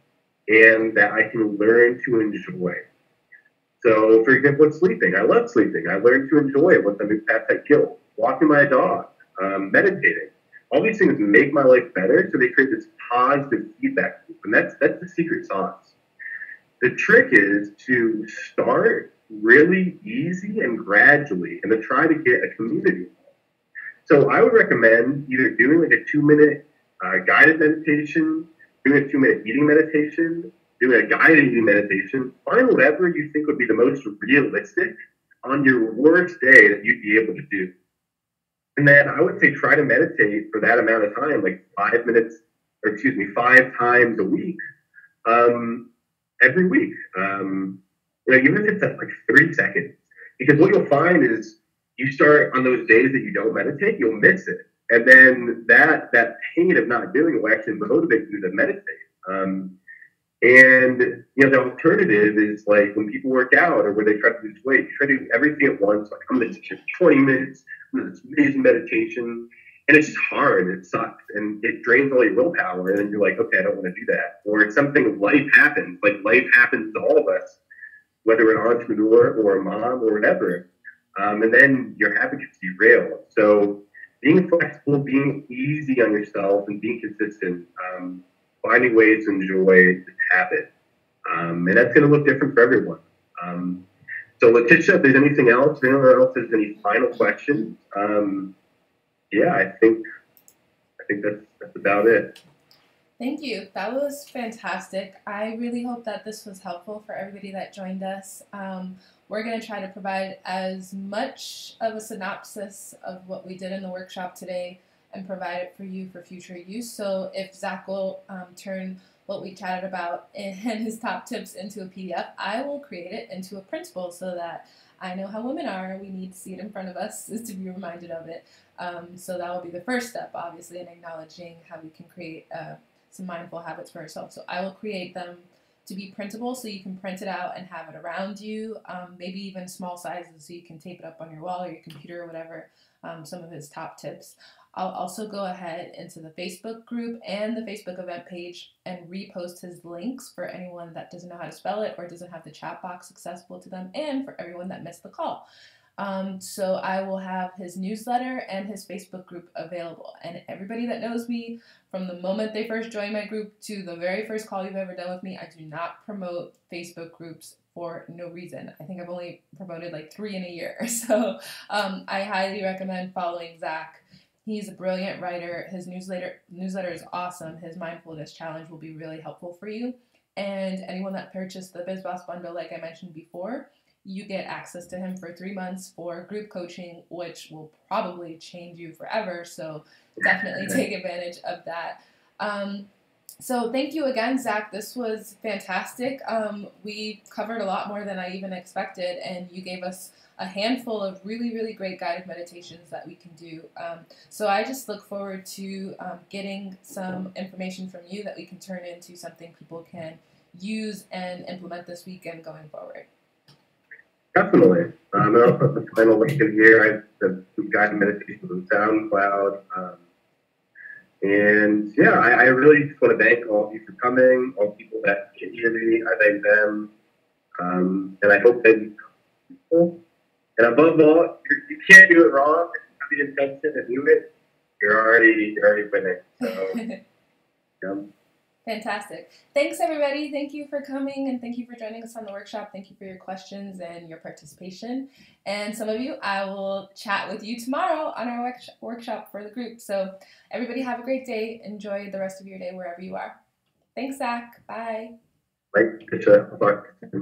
and that I can learn to enjoy. So, for example, with sleeping, I love sleeping. I learned to enjoy it once I moved past that guilt. Walking my dog, meditating. All these things make my life better, so they create this positive feedback loop, and that's the secret sauce. The trick is to start really easy and gradually, and to try to get a community. So I would recommend either doing like a 2-minute guided meditation, doing a 2-minute eating meditation, doing a guided eating meditation. Find whatever you think would be the most realistic on your worst day that you'd be able to do. And then I would say try to meditate for that amount of time, like 5 times a week, every week. Even if it's at like 3 seconds. Because what you'll find is you start on those days that you don't meditate, you'll miss it. And then that pain of not doing it will actually motivate you to meditate. And the alternative is like when people work out or when they try to lose weight, you try to do everything at once. Like I'm going to do 20 minutes, I'm going to do this amazing meditation, and it's just hard. It sucks, and it drains all your willpower. And then you're like, okay, I don't want to do that. Or it's something life happens. Like life happens to all of us, whether we're an entrepreneur or a mom or whatever. And then your habit gets derailed. So being flexible, being easy on yourself, and being consistent. Finding ways to enjoy this habit. And that's going to look different for everyone. So Letitia, if there's anything else, if anyone else has any final questions, I think that's about it. Thank you. That was fantastic. I really hope that this was helpful for everybody that joined us. We're going to try to provide as much of a synopsis of what we did in the workshop today and provide it for you for future use. So if Zach will turn what we chatted about and his top tips into a PDF, I will create it into a printable so that I know how women are. We need to see it in front of us to be reminded of it. So that will be the first step, obviously, in acknowledging how we can create some mindful habits for ourselves. So I will create them to be printable so you can print it out and have it around you, maybe even small sizes so you can tape it up on your wall or your computer or whatever, some of his top tips. I'll also go ahead into the Facebook group and the Facebook event page and repost his links for anyone that doesn't know how to spell it or doesn't have the chat box accessible to them, and for everyone that missed the call. So I will have his newsletter and his Facebook group available. And everybody that knows me, from the moment they first joined my group to the very first call you've ever done with me, I do not promote Facebook groups for no reason. I think I've only promoted like 3 in a year. So I highly recommend following Zach. He's a brilliant writer. His newsletter is awesome. His mindfulness challenge will be really helpful for you. And anyone that purchased the BizBoss bundle, like I mentioned before, you get access to him for 3 months for group coaching, which will probably change you forever. So definitely take advantage of that. So thank you again, Zach. This was fantastic. We covered a lot more than I even expected, and you gave us a handful of really, really great guided meditations that we can do. So I just look forward to getting some information from you that we can turn into something people can use and implement this weekend going forward. Definitely. And I'll put the final link in here. I have some guided meditations on SoundCloud. I really just want to thank all of you for coming, all the people that can hear me. I thank them. And I hope that you people. And above all, you can't do it wrong. If you have the intention to do it, you're already winning. So, Fantastic. Thanks, everybody. Thank you for coming, and thank you for joining us on the workshop. Thank you for your questions and your participation. And some of you, I will chat with you tomorrow on our workshop for the group. So everybody have a great day. Enjoy the rest of your day wherever you are. Thanks, Zach. Bye. Bye. Bye.